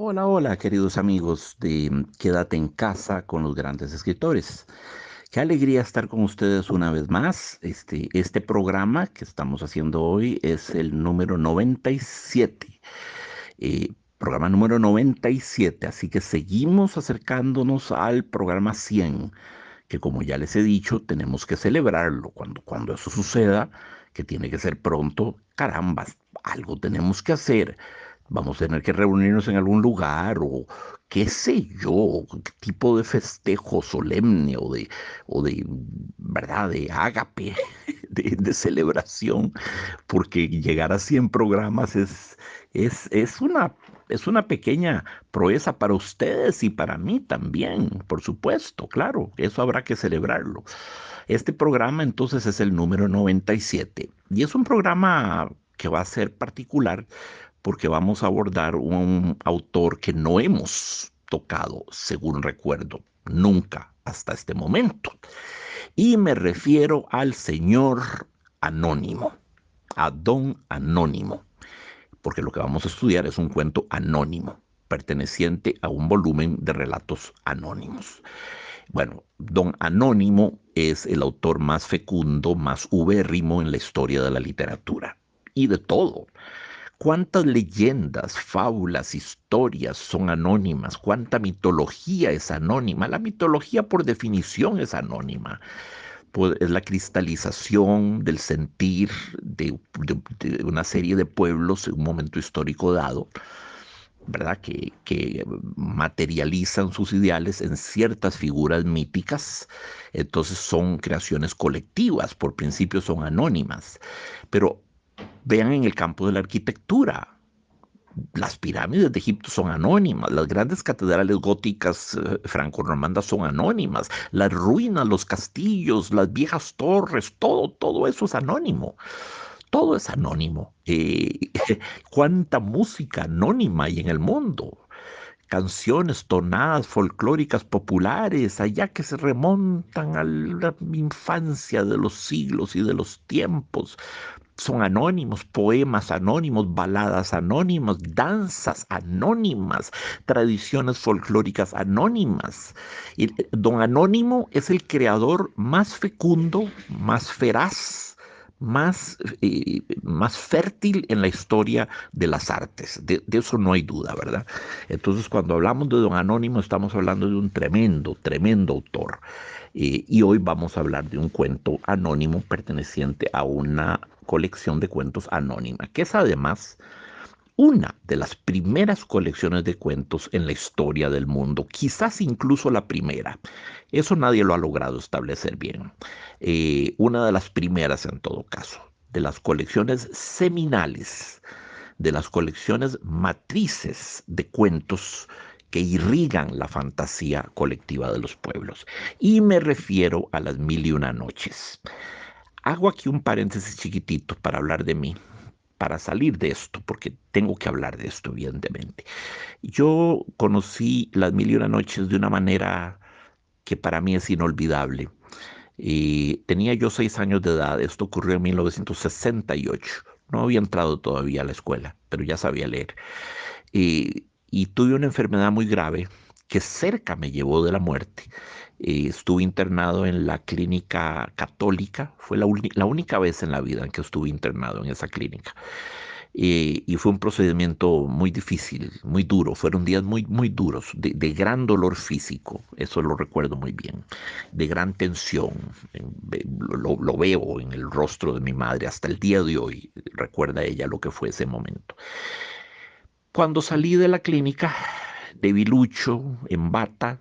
Hola, hola, queridos amigos de Quédate en casa con los grandes escritores. Qué alegría estar con ustedes una vez más. Este programa que estamos haciendo hoy es el número 97. Programa número 97. Así que seguimos acercándonos al programa 100, que como ya les he dicho, tenemos que celebrarlo. Cuando eso suceda, que tiene que ser pronto, caramba, algo tenemos que hacer. Vamos a tener que reunirnos en algún lugar o qué sé yo, qué tipo de festejo solemne o de ¿verdad? De ágape, de celebración, porque llegar a 100 programas es, es una, es una pequeña proeza para ustedes y para mí también, por supuesto, claro, eso habrá que celebrarlo. Este programa entonces es el número 97 y es un programa que va a ser particular porque vamos a abordar un autor que no hemos tocado, según recuerdo, nunca hasta este momento. Y me refiero al señor Anónimo, a Don Anónimo, porque lo que vamos a estudiar es un cuento anónimo, perteneciente a un volumen de relatos anónimos. Bueno, Don Anónimo es el autor más fecundo, más ubérrimo en la historia de la literatura. Y de todo. ¿Cuántas leyendas, fábulas, historias son anónimas? ¿Cuánta mitología es anónima? La mitología por definición es anónima. Pues es la cristalización del sentir de una serie de pueblos en un momento histórico dado, ¿verdad? Que materializan sus ideales en ciertas figuras míticas. Entonces son creaciones colectivas, por principio son anónimas. Pero vean en el campo de la arquitectura. Las pirámides de Egipto son anónimas, las grandes catedrales góticas franco-romanas son anónimas, las ruinas, los castillos, las viejas torres, todo eso es anónimo. Todo es anónimo. ¿Cuánta música anónima hay en el mundo? Canciones, tonadas folclóricas populares, allá que se remontan a la infancia de los siglos y de los tiempos. Son anónimos, poemas anónimos, baladas anónimas, danzas anónimas, tradiciones folclóricas anónimas. Y don Anónimo es el creador más fecundo, más feraz, más fértil en la historia de las artes. De eso no hay duda, ¿verdad? Entonces, cuando hablamos de don Anónimo, estamos hablando de un tremendo autor. Y hoy vamos a hablar de un cuento anónimo perteneciente a una colección de cuentos anónima, que es además una de las primeras colecciones de cuentos en la historia del mundo, quizás incluso la primera. Eso nadie lo ha logrado establecer bien. Una de las primeras en todo caso, de las colecciones seminales, de las colecciones matrices de cuentos que irrigan la fantasía colectiva de los pueblos. Y me refiero a las mil y una noches. Hago aquí un paréntesis chiquitito para hablar de mí, para salir de esto, porque tengo que hablar de esto, evidentemente. Yo conocí las mil y una noches de una manera que para mí es inolvidable. Tenía yo 6 años de edad, esto ocurrió en 1968. No había entrado todavía a la escuela, pero ya sabía leer. Y tuve una enfermedad muy grave que cerca me llevó de la muerte. Estuve internado en la clínica católica, fue la única vez en la vida en que estuve internado en esa clínica. Y fue un procedimiento muy difícil, muy duro, fueron días muy duros, de gran dolor físico, eso lo recuerdo muy bien, de gran tensión, lo veo en el rostro de mi madre hasta el día de hoy, recuerda ella lo que fue ese momento. Cuando salí de la clínica, debilucho, en bata,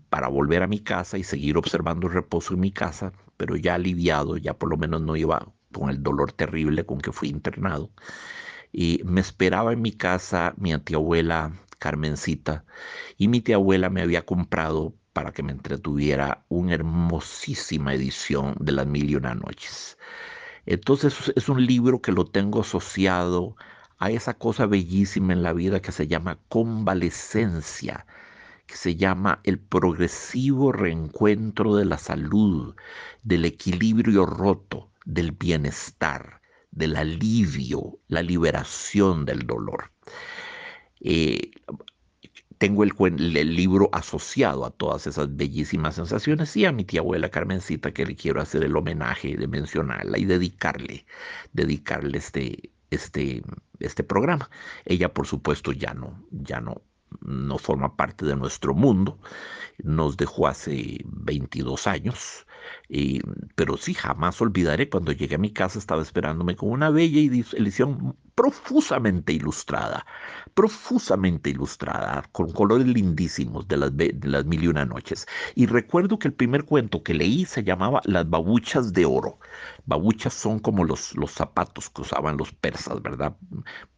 para volver a mi casa y seguir observando el reposo en mi casa, pero ya aliviado, ya por lo menos no iba con el dolor terrible con que fui internado. Y me esperaba en mi casa mi antiabuela Carmencita, y mi tía abuela me había comprado para que me entretuviera una hermosísima edición de Las Mil y Una Noches. Entonces es un libro que lo tengo asociado a esa cosa bellísima en la vida que se llama convalescencia, que se llama el progresivo reencuentro de la salud, del equilibrio roto, del bienestar, del alivio, la liberación del dolor. Eh, Tengo el libro asociado a todas esas bellísimas sensaciones y a mi tía abuela Carmencita que le quiero hacer el homenaje de mencionarla y dedicarle este programa. Ella, por supuesto, no forma parte de nuestro mundo, nos dejó hace 22 años, eh, pero sí, jamás olvidaré cuando llegué a mi casa, estaba esperándome con una bella edición profusamente ilustrada, con colores lindísimos de las mil y una noches. Y recuerdo que el primer cuento que leí se llamaba Las babuchas de oro. Babuchas son como los zapatos que usaban los persas, ¿verdad?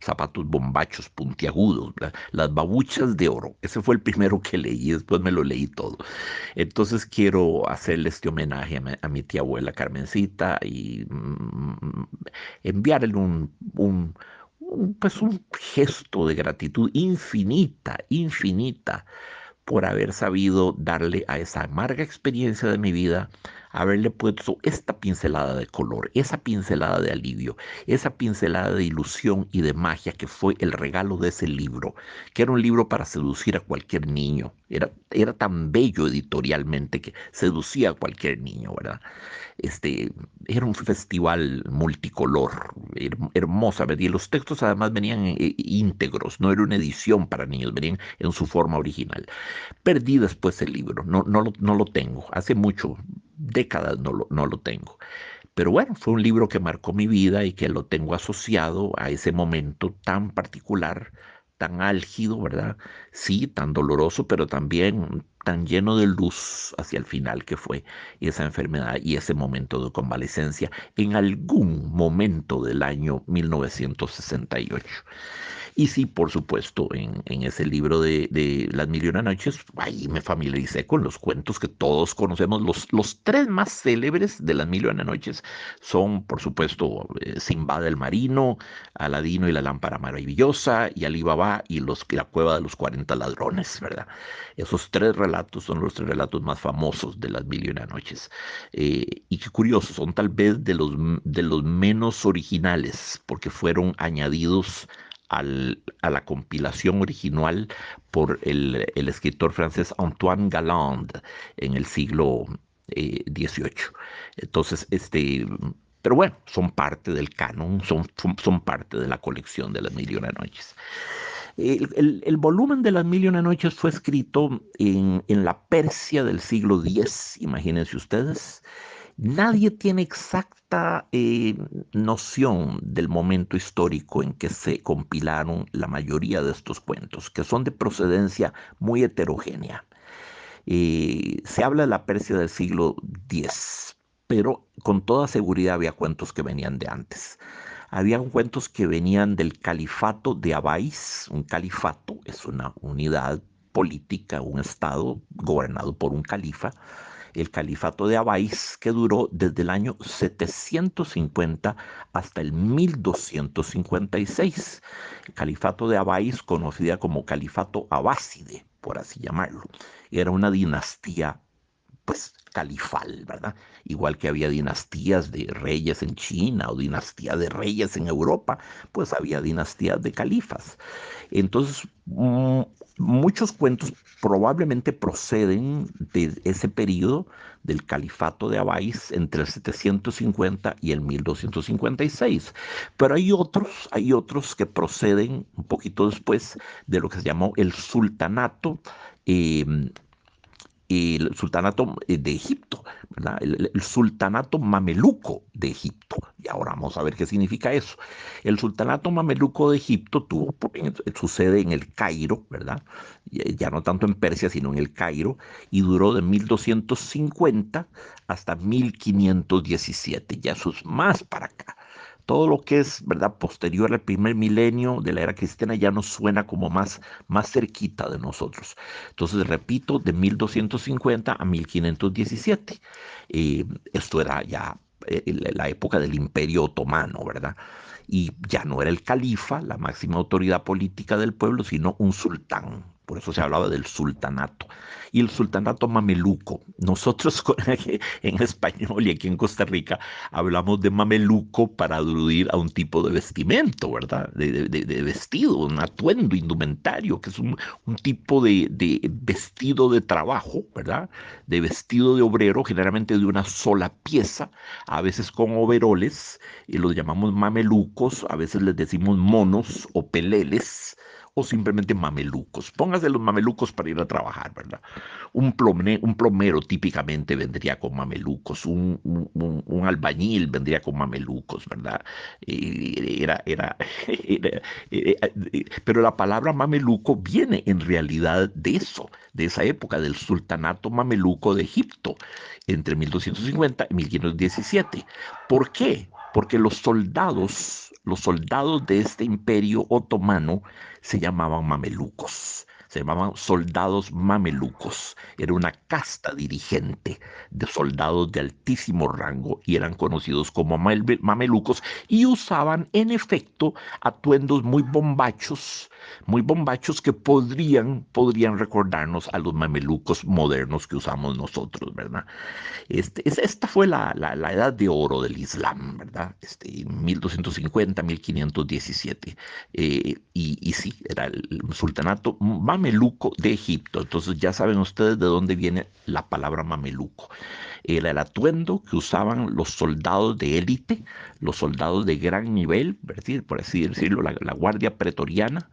Zapatos bombachos, puntiagudos, ¿verdad? Las babuchas de oro. Ese fue el primero que leí, después me lo leí todo. Entonces quiero hacerle este homenaje a mi tía abuela Carmencita y enviarle pues un gesto de gratitud infinita, por haber sabido darle a esa amarga experiencia de mi vida, haberle puesto esta pincelada de color, esa pincelada de alivio, esa pincelada de ilusión y de magia que fue el regalo de ese libro, que era un libro para seducir a cualquier niño. Era tan bello editorialmente que seducía a cualquier niño, ¿verdad? Este, Era un festival multicolor, hermosa, ¿verdad? Y los textos además venían íntegros, no era una edición para niños, venían en su forma original. Perdí después el libro, no lo tengo, hace mucho, décadas no lo tengo. Pero bueno, fue un libro que marcó mi vida y que lo tengo asociado a ese momento tan particular, tan álgido, ¿verdad? Sí, tan doloroso, pero también tan lleno de luz hacia el final que fue esa enfermedad y ese momento de convalecencia en algún momento del año 1968. Y sí, por supuesto, en ese libro de Las Mil y Una Noches, ahí me familiaricé con los cuentos que todos conocemos. Los tres más célebres de Las Mil y Una Noches son, por supuesto, Simbad el Marino, Aladino y la Lámpara Maravillosa, y Alí Baba y la Cueva de los 40 Ladrones, ¿verdad? Esos tres relatos son los tres relatos más famosos de Las Mil y Una Noches. Y qué curioso, son tal vez de los menos originales, porque fueron añadidos a la compilación original por el escritor francés Antoine Galland en el siglo XVIII. Entonces, pero bueno, son parte del canon, son parte de la colección de las Mil y Una Noches. El volumen de las Mil y Una Noches fue escrito en la Persia del siglo X, imagínense ustedes. Nadie tiene exacta noción del momento histórico en que se compilaron la mayoría de estos cuentos, que son de procedencia muy heterogénea. Se habla de la Persia del siglo X, pero con toda seguridad había cuentos que venían de antes. Había cuentos que venían del califato de Abáis. Un califato es una unidad política, un estado gobernado por un califa, el califato de Abáis, que duró desde el año 750 hasta el 1256. El califato de Abáis, conocida como califato abáside, por así llamarlo, era una dinastía pues califal, ¿verdad? Igual que había dinastías de reyes en China o dinastía de reyes en Europa, pues había dinastías de califas. Entonces, muchos cuentos probablemente proceden de ese periodo del califato de Abáis entre el 750 y el 1256. Pero hay otros que proceden un poquito después de lo que se llamó el sultanato eh, el sultanato de Egipto, ¿verdad? El sultanato mameluco de Egipto. Y ahora vamos a ver qué significa eso. El sultanato mameluco de Egipto su sede en el Cairo, ¿verdad? Ya no tanto en Persia, sino en el Cairo, y duró de 1250 hasta 1517. Ya eso es más para acá. Todo lo que es, ¿verdad?, posterior al primer milenio de la era cristiana ya nos suena como más cerquita de nosotros. Entonces, repito, de 1250 a 1517. Esto era ya la época del Imperio Otomano, ¿verdad? Y ya no era el califa, la máxima autoridad política del pueblo, sino un sultán. por eso se hablaba del sultanato. Y el sultanato mameluco. Nosotros en español y aquí en Costa Rica hablamos de mameluco para aludir a un tipo de vestimento, ¿verdad? De vestido, un atuendo indumentario, que es un tipo de vestido de trabajo, ¿verdad? De vestido de obrero, generalmente de una sola pieza, a veces con overoles, y los llamamos mamelucos, a veces les decimos monos o peleles, o simplemente mamelucos. Póngase los mamelucos para ir a trabajar, ¿verdad? Un plomero típicamente vendría con mamelucos, un albañil vendría con mamelucos, ¿verdad? Pero la palabra mameluco viene en realidad de eso, de esa época, del sultanato mameluco de Egipto, entre 1250 y 1517. ¿Por qué? Porque los soldados de este imperio otomano se llamaban mamelucos. Se llamaban soldados mamelucos. Era una casta dirigente de soldados de altísimo rango y eran conocidos como mamelucos y usaban en efecto atuendos muy bombachos que podrían recordarnos a los mamelucos modernos que usamos nosotros, ¿verdad? Esta fue la edad de oro del Islam, ¿verdad? 1250, 1517. Y sí, era el sultanato mameluco de Egipto. Entonces ya saben ustedes de dónde viene la palabra mameluco. Era el atuendo que usaban los soldados de élite, los soldados de gran nivel, ¿verdad? Por así decirlo, la guardia pretoriana,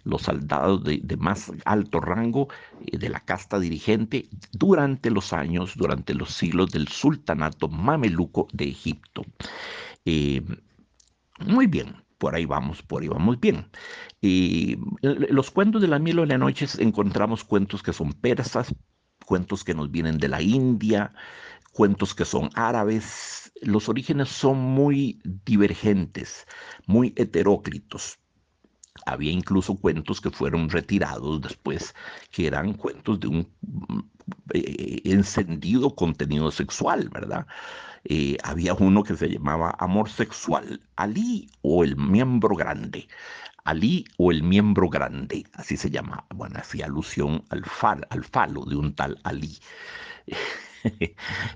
los soldados de más alto rango, de la casta dirigente, durante los siglos del sultanato mameluco de Egipto. Eh, Muy bien, por ahí vamos bien. Los cuentos de las mil y una noches encontramos cuentos que son persas, cuentos que nos vienen de la India, cuentos que son árabes. Los orígenes son muy divergentes, muy heteróclitos. Había incluso cuentos que fueron retirados después, que eran cuentos de un encendido contenido sexual, ¿verdad? Había uno que se llamaba Amor Sexual, Ali o el Miembro Grande. Ali o el Miembro Grande, así se llama. Bueno, hacía alusión al falo de un tal Ali.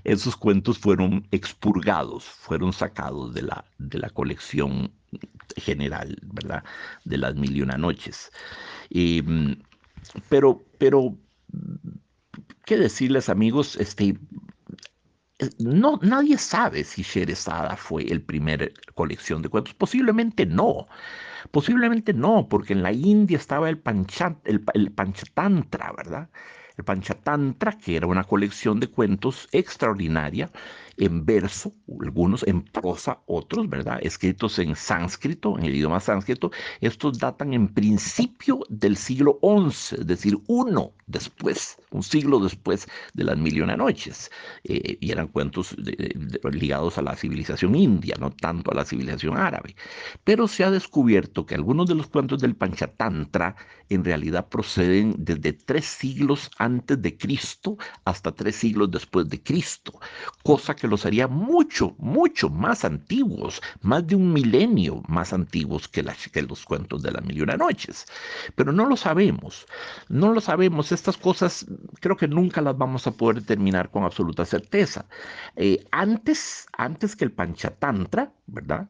Esos cuentos fueron expurgados, fueron sacados de la colección general, ¿verdad? De las mil y una noches. Eh, pero, ¿qué decirles, amigos? No, nadie sabe si Sherezada fue el primer colección de cuentos. Posiblemente no, porque en la India estaba el Panchatantra, ¿verdad? El Panchatantra, que era una colección de cuentos extraordinaria, en verso, algunos en prosa, otros, ¿verdad? Escritos en sánscrito, en el idioma sánscrito. Estos datan en principio del siglo XI, es decir, un siglo después de las mil y una noches. Y eran cuentos ligados a la civilización india, no tanto a la civilización árabe. Pero se ha descubierto que algunos de los cuentos del Panchatantra en realidad proceden desde 3 siglos antes de Cristo hasta 3 siglos después de Cristo, cosa que los haría mucho, mucho más antiguos, más de un milenio más antiguos que los cuentos de las mil y una noches. Pero no lo sabemos, no lo sabemos. Estas cosas creo que nunca las vamos a poder determinar con absoluta certeza. Antes que el Panchatantra, ¿verdad?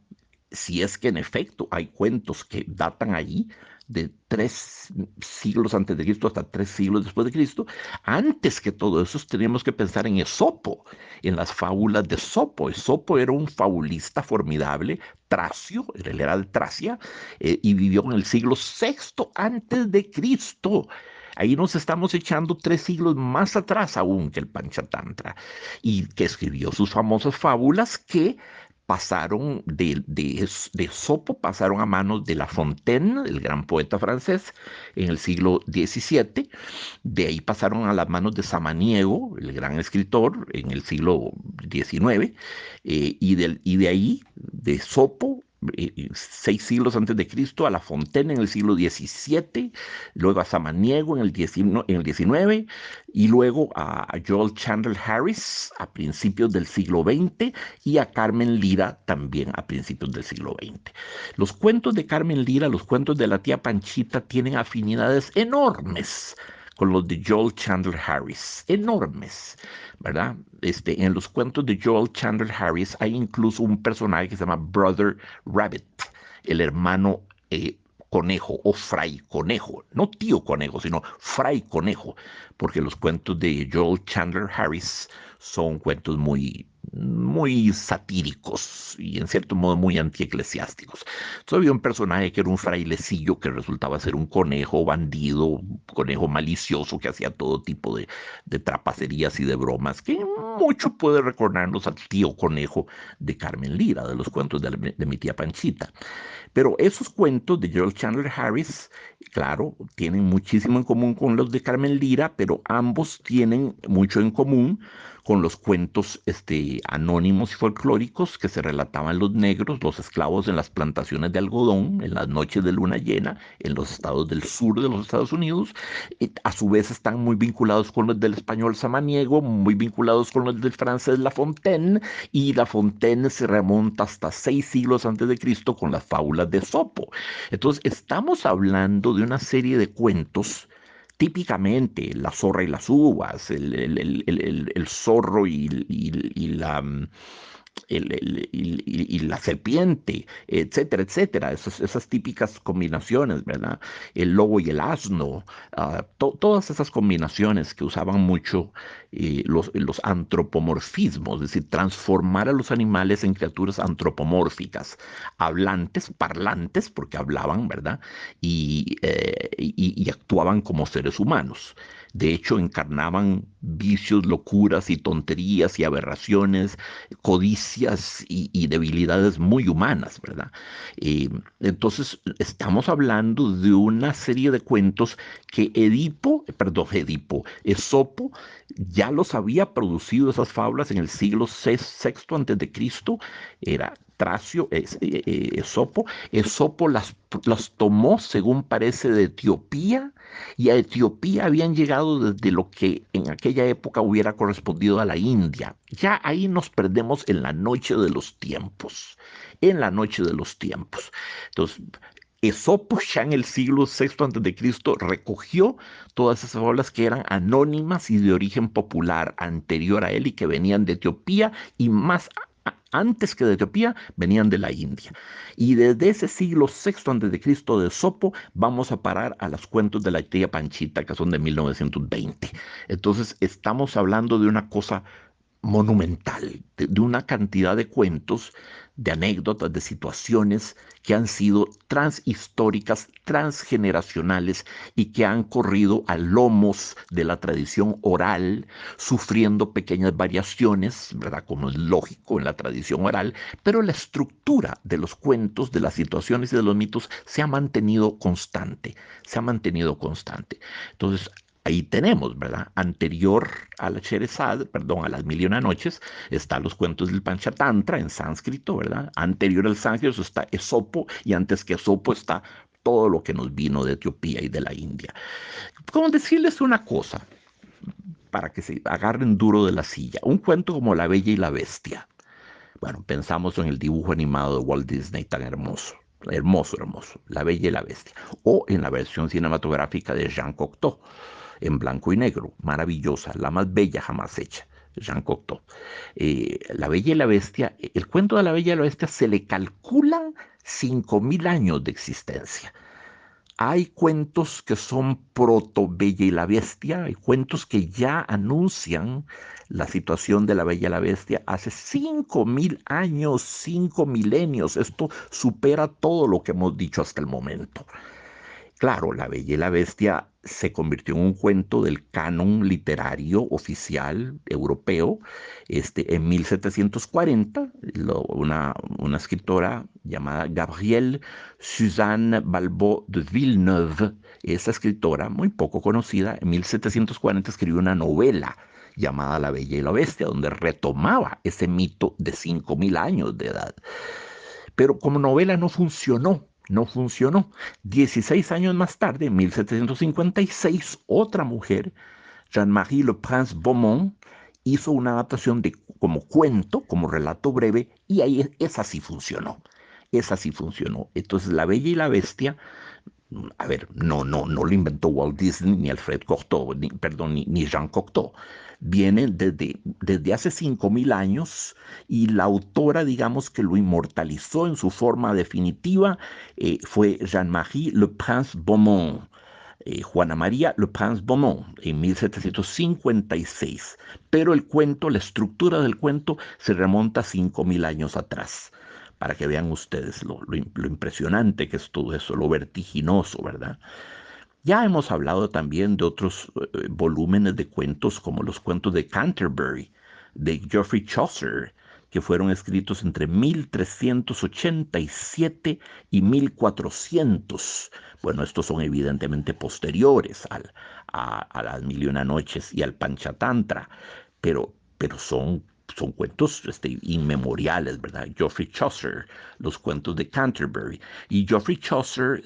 Si es que en efecto hay cuentos que datan allí de 3 siglos antes de Cristo hasta 3 siglos después de Cristo, antes que todo eso tenemos que pensar en Esopo, en las fábulas de Esopo. Esopo era un fabulista formidable, tracio, él era de Tracia, y vivió en el siglo sexto antes de Cristo. Ahí nos estamos echando 3 siglos más atrás aún que el Panchatantra, y que escribió sus famosas fábulas que pasaron de Esopo, pasaron a manos de La Fontaine, el gran poeta francés, en el siglo XVII. De ahí pasaron a las manos de Samaniego, el gran escritor, en el siglo XIX. Y de ahí, de Esopo, 6 siglos antes de Cristo, a La Fontaine en el siglo XVII, luego a Samaniego en el XIX, y luego a Joel Chandler Harris a principios del siglo XX y a Carmen Lira también a principios del siglo XX. Los cuentos de Carmen Lira, los cuentos de la tía Panchita tienen afinidades enormes con los de Joel Chandler Harris, enormes, ¿verdad? En los cuentos de Joel Chandler Harris hay incluso un personaje que se llama Brother Rabbit, el hermano conejo o fray conejo, no tío conejo, sino fray conejo, porque los cuentos de Joel Chandler Harris son cuentos muy satíricos y en cierto modo muy antieclesiásticos. Entonces había un personaje que era un frailecillo que resultaba ser un conejo bandido, un conejo malicioso que hacía todo tipo de trapacerías y de bromas, que mucho puede recordarnos al tío conejo de Carmen Lira, de los cuentos de mi tía Panchita. Pero esos cuentos de Joel Chandler Harris, claro, tienen muchísimo en común con los de Carmen Lira, pero ambos tienen mucho en común con los cuentos anónimos y folclóricos que se relataban los negros, los esclavos en las plantaciones de algodón, en las noches de luna llena, en los estados del sur de los Estados Unidos. Y a su vez están muy vinculados con los del español samaniego, muy vinculados con los del francés La Fontaine, y La Fontaine se remonta hasta 6 siglos antes de Cristo con las fábulas de Esopo. Entonces, estamos hablando de una serie de cuentos típicamente la zorra y las uvas, el zorro y la serpiente, etcétera, etcétera, esas típicas combinaciones, ¿verdad? El lobo y el asno, todas esas combinaciones que usaban mucho los antropomorfismos, es decir, transformar a los animales en criaturas antropomórficas, hablantes, parlantes, porque hablaban, ¿verdad? Y actuaban como seres humanos. De hecho, encarnaban vicios, locuras y tonterías y aberraciones, codicias y debilidades muy humanas, ¿verdad? Entonces, estamos hablando de una serie de cuentos que Esopo ya los había producido esas fábulas en el siglo sexto antes de Cristo, era Tracio, Esopo. Esopo las tomó, según parece, de Etiopía, y a Etiopía habían llegado desde lo que en aquella época hubiera correspondido a la India. Ya ahí nos perdemos en la noche de los tiempos, en la noche de los tiempos. Entonces, Esopo ya en el siglo sexto antes de Cristo recogió todas esas obras que eran anónimas y de origen popular anterior a él y que venían de Etiopía y más antes que de Etiopía venían de la India. Y desde ese siglo sexto antes de Cristo de Esopo vamos a parar a los cuentos de la tía Panchita que son de 1920. Entonces estamos hablando de una cosa monumental, de una cantidad de cuentos, de anécdotas, de situaciones que han sido transhistóricas, transgeneracionales y que han corrido a lomos de la tradición oral, sufriendo pequeñas variaciones, ¿verdad? Como es lógico en la tradición oral, pero la estructura de los cuentos, de las situaciones y de los mitos se ha mantenido constante, se ha mantenido constante. Entonces, ahí tenemos, ¿verdad? Anterior a la Sherezad, perdón, a las Mil y Una Noches, están los cuentos del Panchatantra en sánscrito, ¿verdad? Anterior al sánscrito está Esopo y antes que Esopo está todo lo que nos vino de Etiopía y de la India. Como decirles una cosa, para que se agarren duro de la silla, un cuento como La Bella y la Bestia. Bueno, pensamos en el dibujo animado de Walt Disney tan hermoso. Hermoso, hermoso. La Bella y la Bestia. O en la versión cinematográfica de Jean Cocteau, en blanco y negro, maravillosa, la más bella jamás hecha, Jean Cocteau. La Bella y la Bestia, el cuento de la Bella y la Bestia se le calculan 5.000 años de existencia. Hay cuentos que son proto Bella y la Bestia, hay cuentos que ya anuncian la situación de la Bella y la Bestia hace 5.000 años, 5 milenios. Esto supera todo lo que hemos dicho hasta el momento. Claro, La Bella y la Bestia se convirtió en un cuento del canon literario oficial europeo en 1740. Una escritora llamada Gabrielle Suzanne Balbo de Villeneuve, esa escritora muy poco conocida, en 1740 escribió una novela llamada La Bella y la Bestia, donde retomaba ese mito de 5.000 años de edad. pero como novela no funcionó. No funcionó. 16 años más tarde, en 1756, otra mujer, Jean-Marie Le Prince Beaumont, hizo una adaptación como cuento, como relato breve, y ahí esa sí funcionó. Esa sí funcionó. Entonces, La Bella y la Bestia, a ver, no lo inventó Walt Disney, ni Alfred Cortot, ni Jean Cocteau. Viene desde hace 5.000 años y la autora, digamos, que lo inmortalizó en su forma definitiva, fue Jean-Marie Le Prince Beaumont. Juana María Le Prince Beaumont en 1756. Pero el cuento, la estructura del cuento, se remonta a 5.000 años atrás, para que vean ustedes lo impresionante que es todo eso, lo vertiginoso, ¿verdad? Ya hemos hablado también de otros volúmenes de cuentos, como los cuentos de Canterbury, de Geoffrey Chaucer, que fueron escritos entre 1387 y 1400. Bueno, estos son evidentemente posteriores a las Mil y una Noches y al Panchatantra, pero son cuentos inmemoriales, ¿verdad? Geoffrey Chaucer, los cuentos de Canterbury. Y Geoffrey Chaucer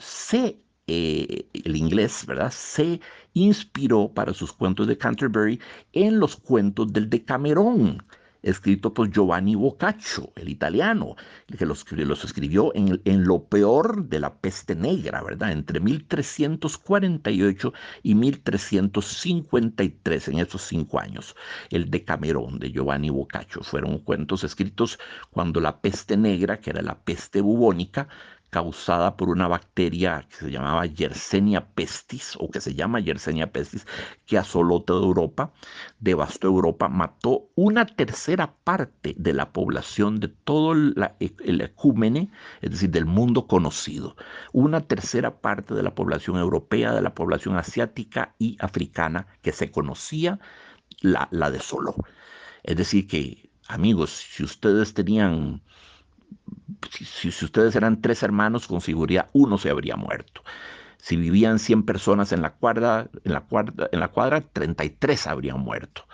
el inglés, ¿verdad? Se inspiró para sus cuentos de Canterbury en los cuentos del Decamerón, escrito por Giovanni Boccaccio, el italiano, los escribió en lo peor de la peste negra, ¿verdad? Entre 1348 y 1353, en esos 5 años. El Decamerón de Giovanni Boccaccio fueron cuentos escritos cuando la peste negra, que era la peste bubónica, causada por una bacteria que se llamaba Yersinia pestis, o que se llama Yersinia pestis, que asoló toda Europa, devastó Europa, mató una tercera parte de la población de todo el ecúmene, es decir, del mundo conocido. Una tercera parte de la población europea, de la población asiática y africana que se conocía, la desoló. Es decir que, amigos, si ustedes tenían si ustedes eran 3 hermanos, con seguridad uno se habría muerto. Si vivían 100 personas en la cuadra, 33 habrían muerto,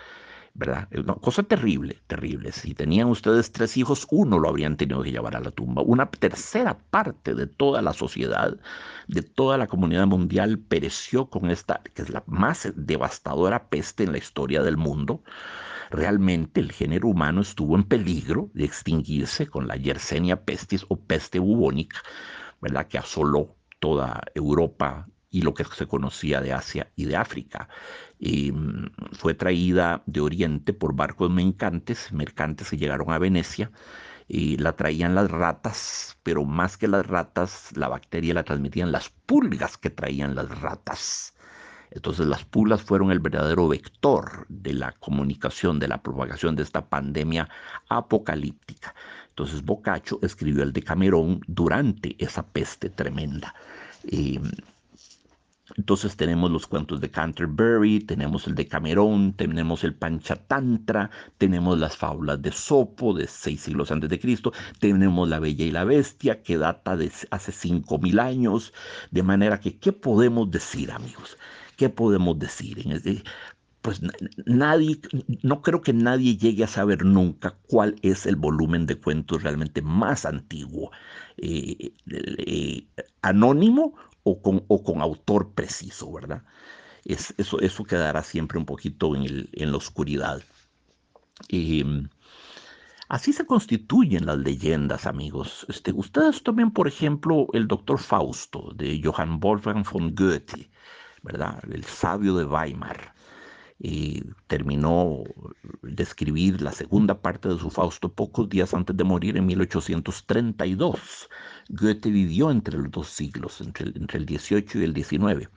¿verdad? Es una cosa terrible, terrible. Si tenían ustedes 3 hijos, uno lo habrían tenido que llevar a la tumba. Una tercera parte de toda la sociedad, de toda la comunidad mundial, pereció con esta, que es la más devastadora peste en la historia del mundo. Realmente el género humano estuvo en peligro de extinguirse con la Yersinia pestis o peste bubónica, ¿verdad? Que asoló toda Europa y lo que se conocía de Asia y de África. Y fue traída de Oriente por barcos mercantes que llegaron a Venecia, y la traían las ratas, pero más que las ratas, la bacteria la transmitían las pulgas que traían las ratas. Entonces las pulgas fueron el verdadero vector de la comunicación, de la propagación de esta pandemia apocalíptica. Entonces Boccaccio escribió el Decamerón durante esa peste tremenda. Eh, entonces tenemos los cuentos de Canterbury, tenemos el Decamerón, tenemos el Panchatantra, tenemos las fábulas de Sopo de 6 siglos antes de Cristo, tenemos La Bella y la Bestia que data de hace 5.000 años, de manera que, ¿qué podemos decir, amigos? ¿Qué podemos decir? Pues nadie, no creo que nadie llegue a saber nunca cuál es el volumen de cuentos realmente más antiguo, anónimo o con autor preciso, ¿verdad? Eso quedará siempre un poquito en la oscuridad. Eh, Así se constituyen las leyendas, amigos. Ustedes tomen, por ejemplo, el Doctor Fausto de Johann Wolfgang von Goethe, ¿verdad? El sabio de Weimar. Y terminó de escribir la segunda parte de su Fausto pocos días antes de morir en 1832. Goethe vivió entre los 2 siglos, entre el 18 y el 19,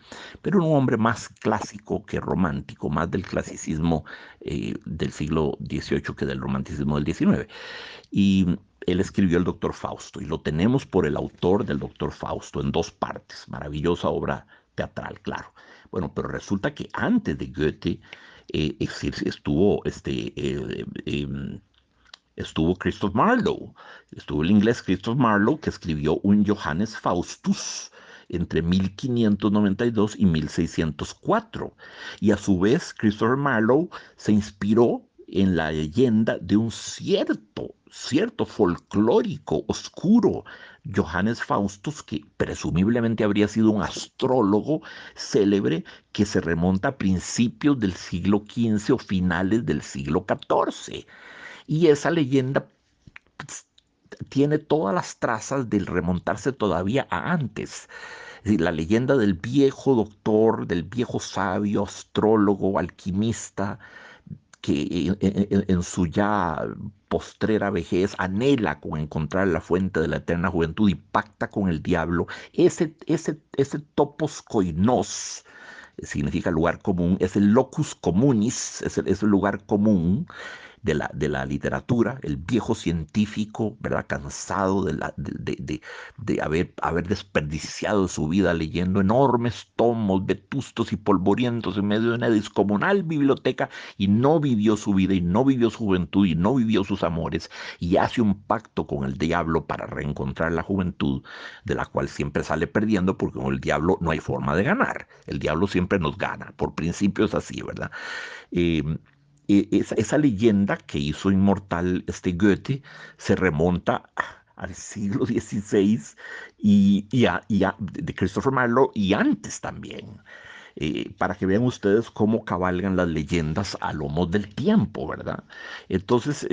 pero era un hombre más clásico que romántico, más del clasicismo del siglo XVIII que del romanticismo del XIX. Y él escribió el Doctor Fausto, y lo tenemos por el autor del Doctor Fausto en 2 partes. Maravillosa obra teatral, claro. Bueno, pero resulta que antes de Goethe estuvo Christoph Marlowe, estuvo el inglés Christoph Marlowe, que escribió un Johannes Faustus entre 1592 y 1604. Y a su vez, Christopher Marlowe se inspiró en la leyenda de un cierto cierto, folclórico, oscuro. Johannes Faustus, que presumiblemente habría sido un astrólogo célebre que se remonta a principios del siglo XV o finales del siglo XIV. Y esa leyenda tiene todas las trazas del remontarse todavía a antes. Es decir, la leyenda del viejo doctor, del viejo sabio, astrólogo, alquimista, que en su ya postrera vejez anhela con encontrar la fuente de la eterna juventud y pacta con el diablo, ese topos koinos significa lugar común, es el locus communis, es el lugar común de la literatura, el viejo científico, ¿verdad? Cansado de haber desperdiciado su vida leyendo enormes tomos vetustos y polvorientos en medio de una descomunal biblioteca y no vivió su vida y no vivió su juventud y no vivió sus amores y hace un pacto con el diablo para reencontrar la juventud de la cual siempre sale perdiendo porque con el diablo no hay forma de ganar. El diablo siempre nos gana, por principio es así, ¿verdad? Eh, esa leyenda que hizo inmortal este Goethe se remonta al siglo XVI de Christopher Marlowe y antes también, para que vean ustedes cómo cabalgan las leyendas a lomos del tiempo, ¿verdad? Entonces,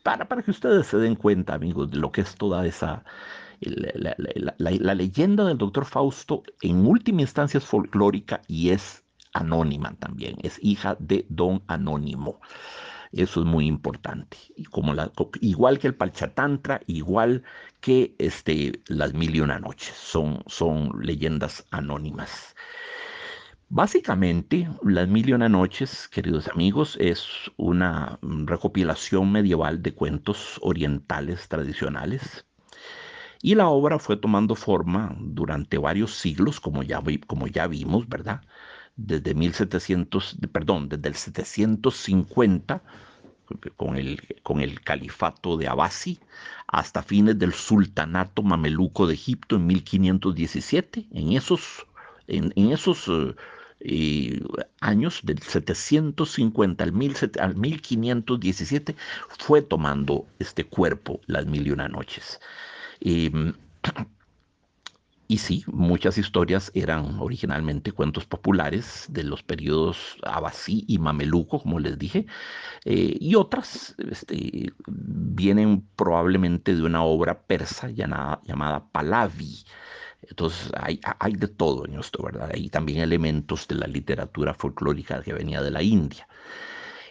para que ustedes se den cuenta, amigos, de lo que es toda esa... La leyenda del doctor Fausto en última instancia es folclórica y es anónima también, es hija de don Anónimo. Eso es muy importante. Y igual que el Palchatantra, igual que las Mil y Una Noches, son leyendas anónimas. Básicamente, Las Mil y Una Noches, queridos amigos, es una recopilación medieval de cuentos orientales tradicionales. Y la obra fue tomando forma durante varios siglos, como ya vimos, ¿verdad? Desde 1700, perdón, desde el 750 con el califato de Abbasi hasta fines del sultanato mameluco de Egipto en 1517. En esos años, del 750 al 1517, fue tomando este cuerpo las Mil y Una Noches. Em, y sí, muchas historias eran originalmente cuentos populares de los periodos Abbasí y Mameluco, como les dije, y otras vienen probablemente de una obra persa llamada Pahlavi. Entonces hay de todo en esto, ¿verdad? Hay también elementos de la literatura folclórica que venía de la India.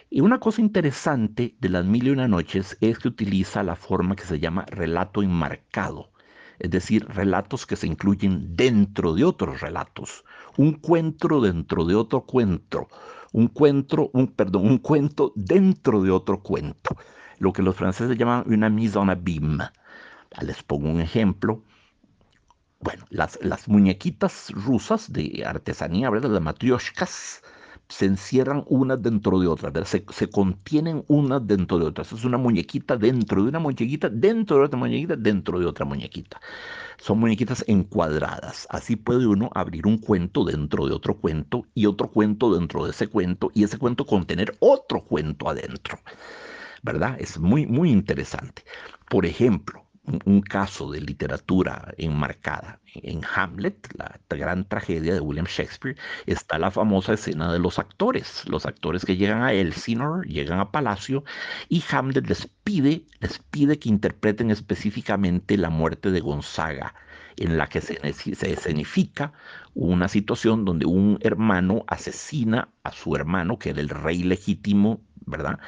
Y una cosa interesante de Las Mil y Una Noches es que utiliza la forma que se llama relato enmarcado, es decir, relatos que se incluyen dentro de otros relatos, un cuento dentro de otro cuento, un cuento dentro de otro cuento, lo que los franceses llaman una mise en abîme. Les pongo un ejemplo. Bueno, las muñequitas rusas de artesanía, ¿verdad? Las matrioshkas, se encierran unas dentro de otras, ¿verdad? Se contienen unas dentro de otras. Es una muñequita dentro de una muñequita, dentro de otra muñequita, dentro de otra muñequita. Son muñequitas encuadradas. Así puede uno abrir un cuento dentro de otro cuento y otro cuento dentro de ese cuento y ese cuento contener otro cuento adentro. ¿Verdad? Es muy, muy interesante. Por ejemplo, un caso de literatura enmarcada en Hamlet, la gran tragedia de William Shakespeare, está la famosa escena de los actores que llegan a Elsinore, llegan a Palacio, y Hamlet les pide que interpreten específicamente la muerte de Gonzaga, en la que se escenifica una situación donde un hermano asesina a su hermano, que era el rey legítimo, ¿verdad?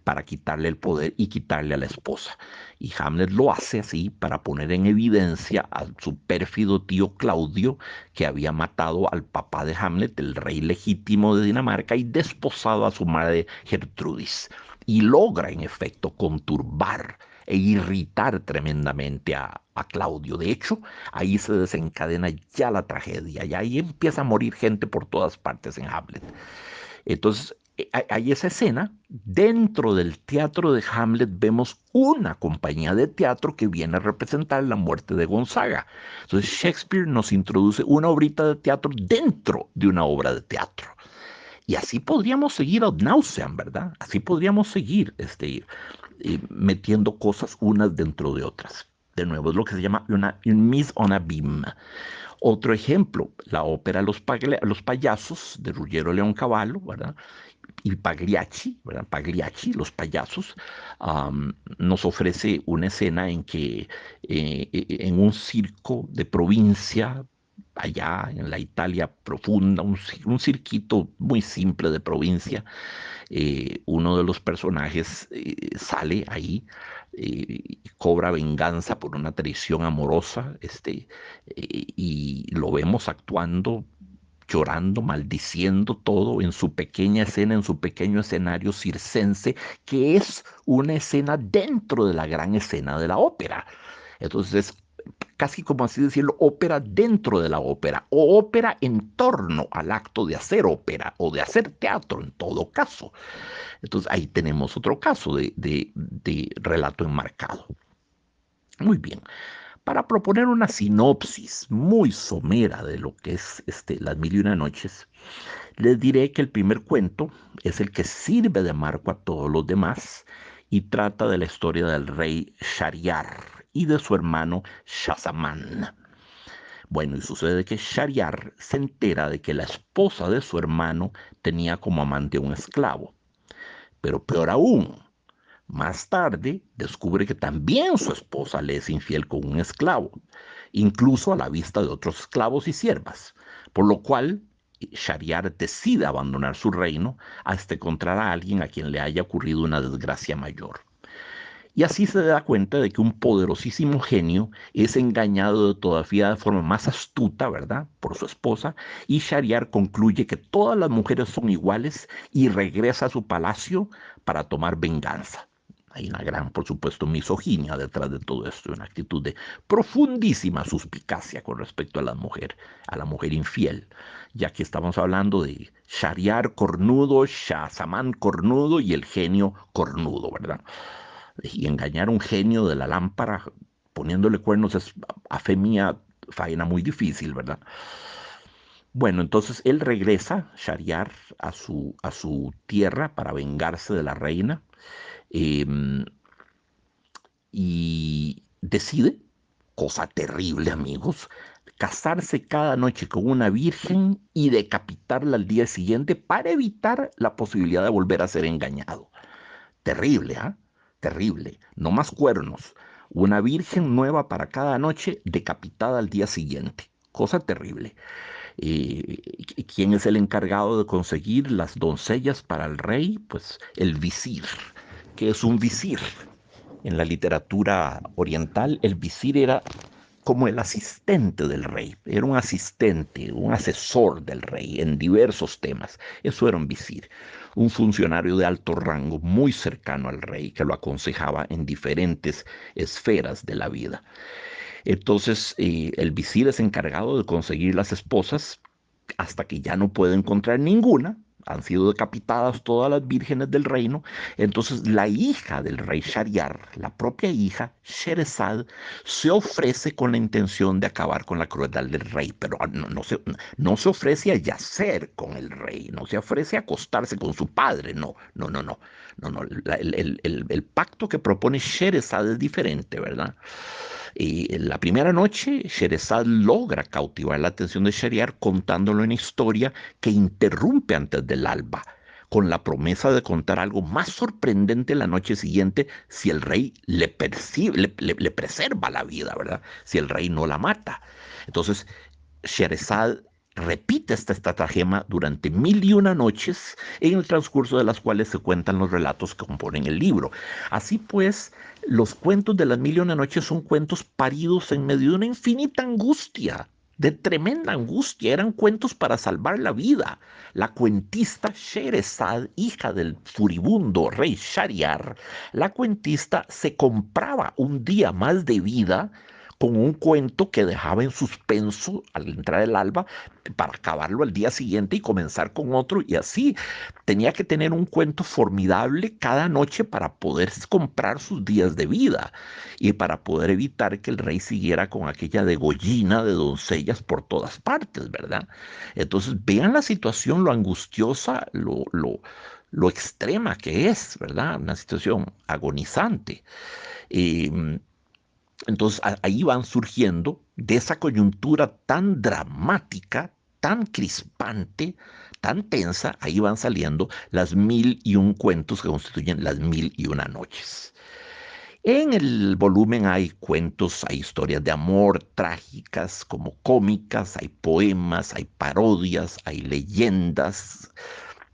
Para quitarle el poder y quitarle a la esposa. Y Hamlet lo hace así para poner en evidencia a su pérfido tío Claudio, que había matado al papá de Hamlet, el rey legítimo de Dinamarca, y desposado a su madre Gertrudis. Y logra, en efecto, conturbar e irritar tremendamente a Claudio. De hecho, ahí se desencadena ya la tragedia, y ahí empieza a morir gente por todas partes en Hamlet. Entonces, hay esa escena. Dentro del teatro de Hamlet vemos una compañía de teatro que viene a representar la muerte de Gonzaga. Entonces, Shakespeare nos introduce una obrita de teatro dentro de una obra de teatro. Y así podríamos seguir ad nauseam, ¿verdad? Así podríamos seguir. metiendo cosas unas dentro de otras. De nuevo, es lo que se llama un mise en abîme. Otro ejemplo, la ópera Los Payasos de Ruggiero Leoncavallo, ¿verdad? Y Pagliacci, ¿verdad? Pagliacci, los payasos, nos ofrece una escena en que en un circo de provincia, allá en la Italia profunda, un cirquito muy simple de provincia, uno de los personajes sale ahí, cobra venganza por una traición amorosa, y lo vemos actuando, llorando, maldiciendo todo en su pequeña escena, en su pequeño escenario circense, que es una escena dentro de la gran escena de la ópera. Entonces, casi como así decirlo, ópera dentro de la ópera, o ópera en torno al acto de hacer ópera o de hacer teatro en todo caso. Entonces ahí tenemos otro caso de relato enmarcado. Muy bien. Para proponer una sinopsis muy somera de lo que es Las Mil y Una Noches, les diré que el primer cuento es el que sirve de marco a todos los demás y trata de la historia del rey Shahryar y de su hermano Shahzaman. Bueno, y sucede que Shahryar se entera de que la esposa de su hermano tenía como amante a un esclavo. Pero peor aún, más tarde descubre que también su esposa le es infiel con un esclavo, incluso a la vista de otros esclavos y siervas, por lo cual Shahryar decide abandonar su reino hasta encontrar a alguien a quien le haya ocurrido una desgracia mayor. Y así se da cuenta de que un poderosísimo genio es engañado todavía de forma más astuta, ¿verdad?, por su esposa, y Shahryar concluye que todas las mujeres son iguales y regresa a su palacio para tomar venganza. Hay una gran, por supuesto, misoginia detrás de todo esto, una actitud de profundísima suspicacia con respecto a la mujer infiel, ya que estamos hablando de Shahryar cornudo, Shahzaman cornudo y el genio cornudo, ¿verdad? Y engañar a un genio de la lámpara poniéndole cuernos es, a fe mía, faena muy difícil, ¿verdad? Bueno, entonces él regresa, Shahryar, a su tierra para vengarse de la reina, eh, y decide, cosa terrible amigos, casarse cada noche con una virgen y decapitarla al día siguiente para evitar la posibilidad de volver a ser engañado. Terrible, ¿ah? Terrible. No más cuernos. Una virgen nueva para cada noche, decapitada al día siguiente. Cosa terrible. ¿Quién es el encargado de conseguir las doncellas para el rey? Pues el visir. ¿Qué es un visir? En la literatura oriental, el visir era como el asistente del rey. Era un asistente, un asesor del rey en diversos temas. Eso era un visir, un funcionario de alto rango muy cercano al rey que lo aconsejaba en diferentes esferas de la vida. Entonces, el visir es encargado de conseguir las esposas hasta que ya no puede encontrar ninguna. Han sido decapitadas todas las vírgenes del reino. Entonces la hija del rey Shahryar, la propia hija, Sherezad, se ofrece con la intención de acabar con la crueldad del rey, pero no se ofrece a yacer con el rey, no se ofrece a acostarse con su padre, no, no, no, no. No, no, el pacto que propone Sherezad es diferente, ¿verdad? Y en la primera noche, Sherezad logra cautivar la atención de Shahryar contándole una historia que interrumpe antes del alba, con la promesa de contar algo más sorprendente la noche siguiente si el rey le preserva la vida, ¿verdad? Si el rey no la mata. Entonces, Sherezad repite esta estratagema durante mil y una noches, en el transcurso de las cuales se cuentan los relatos que componen el libro. Así pues, los cuentos de las mil y una noches son cuentos paridos en medio de una infinita angustia, de tremenda angustia. Eran cuentos para salvar la vida. La cuentista Sherezad, hija del furibundo rey Shahryar, la cuentista se compraba un día más de vida con un cuento que dejaba en suspenso al entrar el alba para acabarlo al día siguiente y comenzar con otro, y así tenía que tener un cuento formidable cada noche para poder comprar sus días de vida y para poder evitar que el rey siguiera con aquella degollina de doncellas por todas partes, ¿verdad? Entonces vean la situación, lo angustiosa, lo extrema que es, ¿verdad? Una situación agonizante. Eh, entonces ahí van surgiendo de esa coyuntura tan dramática, tan crispante, tan tensa, ahí van saliendo las 1001 cuentos que constituyen las 1001 noches. En el volumen hay cuentos, hay historias de amor trágicas como cómicas, hay poemas, hay parodias, hay leyendas,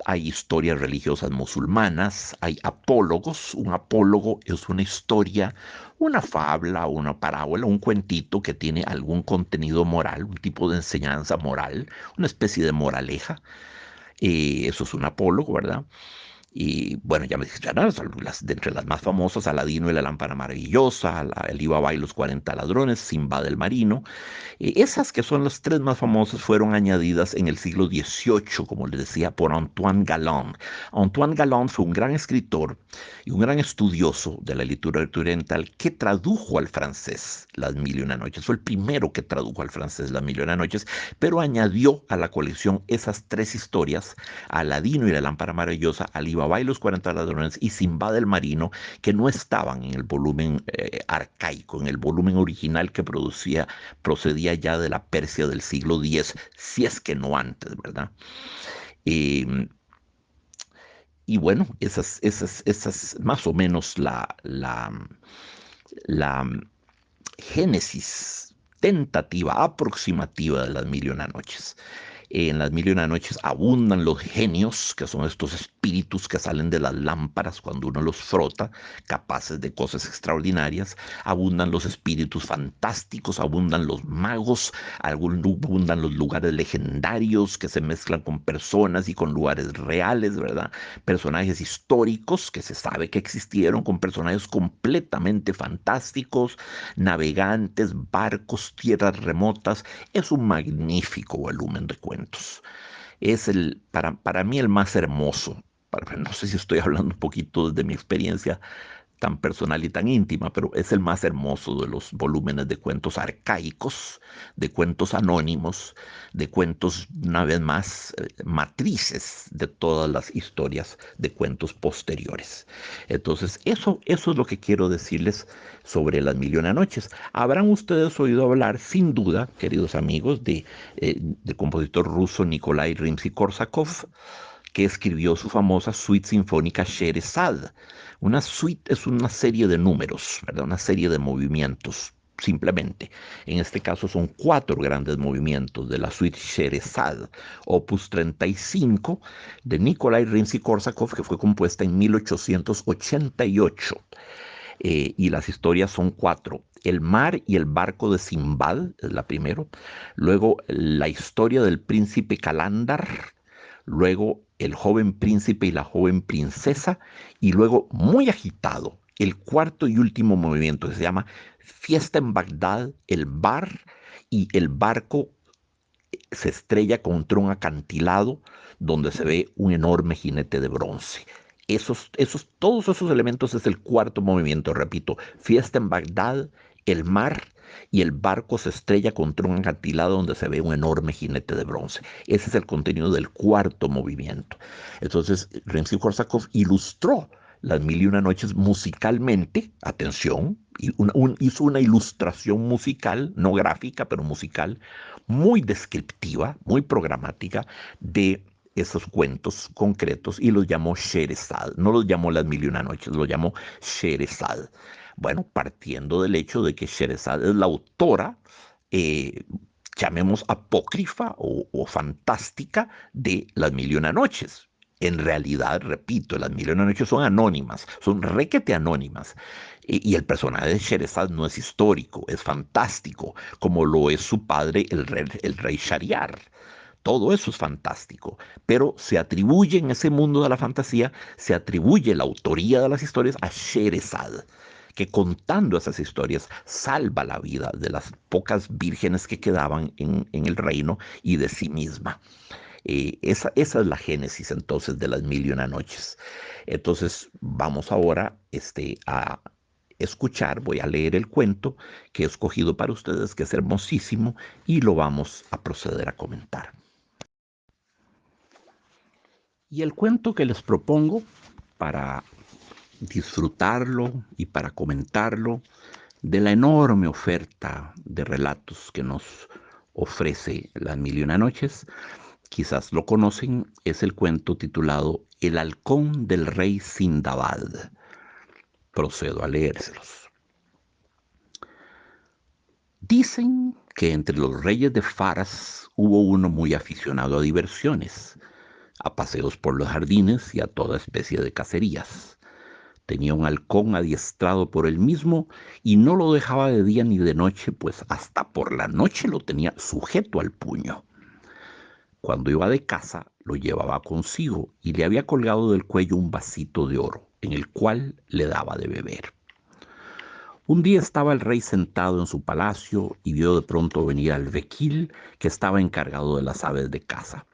hay historias religiosas musulmanas, hay apólogos. Un apólogo es una historia, una fábula, una parábola, un cuentito que tiene algún contenido moral, un tipo de enseñanza moral, una especie de moraleja. Eso es un apólogo, ¿verdad? Y bueno, ya me dijiste, ¿no? De entre las más famosas, Aladino y la lámpara maravillosa, El Ibaba y los 40 ladrones, Simba del Marino. Esas que son las tres más famosas fueron añadidas en el siglo XVIII, como les decía, por Antoine Galland. Antoine Galland fue un gran escritor y un gran estudioso de la literatura oriental que tradujo al francés Las Mil y Una Noches. Fue el primero que tradujo al francés Las Mil y Una Noches, pero añadió a la colección esas tres historias, Aladino y la lámpara maravillosa, Alibaba y los 40 ladrones y Simba del Marino, que no estaban en el volumen arcaico, en el volumen original que procedía ya de la Persia del siglo X, si es que no antes, ¿verdad? Eh, y bueno, esas más o menos la génesis tentativa, aproximativa de las Mil y Una Noches. En las Mil y Una Noches abundan los genios, que son estos espíritus que salen de las lámparas cuando uno los frota, capaces de cosas extraordinarias. Abundan los espíritus fantásticos, abundan los magos, abundan los lugares legendarios que se mezclan con personas y con lugares reales, ¿verdad? Personajes históricos que se sabe que existieron, con personajes completamente fantásticos, navegantes, barcos, tierras remotas. Es un magnífico volumen de cuentos. Es para mí el más hermoso. No sé si estoy hablando un poquito de mi experiencia tan personal y tan íntima, pero es el más hermoso de los volúmenes de cuentos arcaicos, de cuentos anónimos, de cuentos, una vez más, matrices de todas las historias de cuentos posteriores. Entonces, eso es lo que quiero decirles sobre Las Mil y Una Noches. Habrán ustedes oído hablar, sin duda, queridos amigos, del compositor ruso Nikolai Rimsky-Korsakov, que escribió su famosa suite sinfónica Sherezad. Una suite es una serie de números, ¿verdad? Una serie de movimientos, simplemente. En este caso son cuatro grandes movimientos de la suite Sherezad, opus 35 de Nikolai Rimsky-Korsakov, que fue compuesta en 1888. Y las historias son cuatro. El mar y el barco de Simbad es la primero. Luego la historia del príncipe Kalandar. Luego el joven príncipe y la joven princesa. Y luego, muy agitado, el cuarto y último movimiento que se llama Fiesta en Bagdad, el bar y el barco se estrella contra un acantilado donde se ve un enorme jinete de bronce. Todos esos elementos es el cuarto movimiento, repito, fiesta en Bagdad, el mar y el barco se estrella contra un acantilado donde se ve un enorme jinete de bronce. Ese es el contenido del cuarto movimiento. Entonces, Rimsky-Korsakov ilustró las Mil y Una Noches musicalmente, atención, hizo una ilustración musical, no gráfica, pero musical, muy descriptiva, muy programática de esos cuentos concretos y los llamó Sherezad. No los llamó Las Mil y Una Noches, los llamó Sherezad. Bueno, partiendo del hecho de que Sherezad es la autora, eh, llamemos apócrifa o fantástica de Las Mil y Una Noches. En realidad, repito, Las Mil y Una Noches son anónimas, son requete anónimas. Y el personaje de Sherezad no es histórico, es fantástico, como lo es su padre, el rey Shariar. Todo eso es fantástico, pero se atribuye en ese mundo de la fantasía, se atribuye la autoría de las historias a Sherezad, que contando esas historias salva la vida de las pocas vírgenes que quedaban en el reino y de sí misma. Esa es la génesis entonces de Las Mil y Una Noches. Entonces vamos ahora a escuchar, voy a leer el cuento que he escogido para ustedes, que es hermosísimo, y lo vamos a proceder a comentar. Y el cuento que les propongo para disfrutarlo y para comentarlo de la enorme oferta de relatos que nos ofrece Las Mil y Una Noches, quizás lo conocen, es el cuento titulado El halcón del rey Sindabad. Procedo a leérselos. Dicen que entre los reyes de Faras hubo uno muy aficionado a diversiones, a paseos por los jardines y a toda especie de cacerías. Tenía un halcón adiestrado por él mismo y no lo dejaba de día ni de noche, pues hasta por la noche lo tenía sujeto al puño. Cuando iba de caza, lo llevaba consigo y le había colgado del cuello un vasito de oro, en el cual le daba de beber. Un día estaba el rey sentado en su palacio y vio de pronto venir al vequil que estaba encargado de las aves de caza.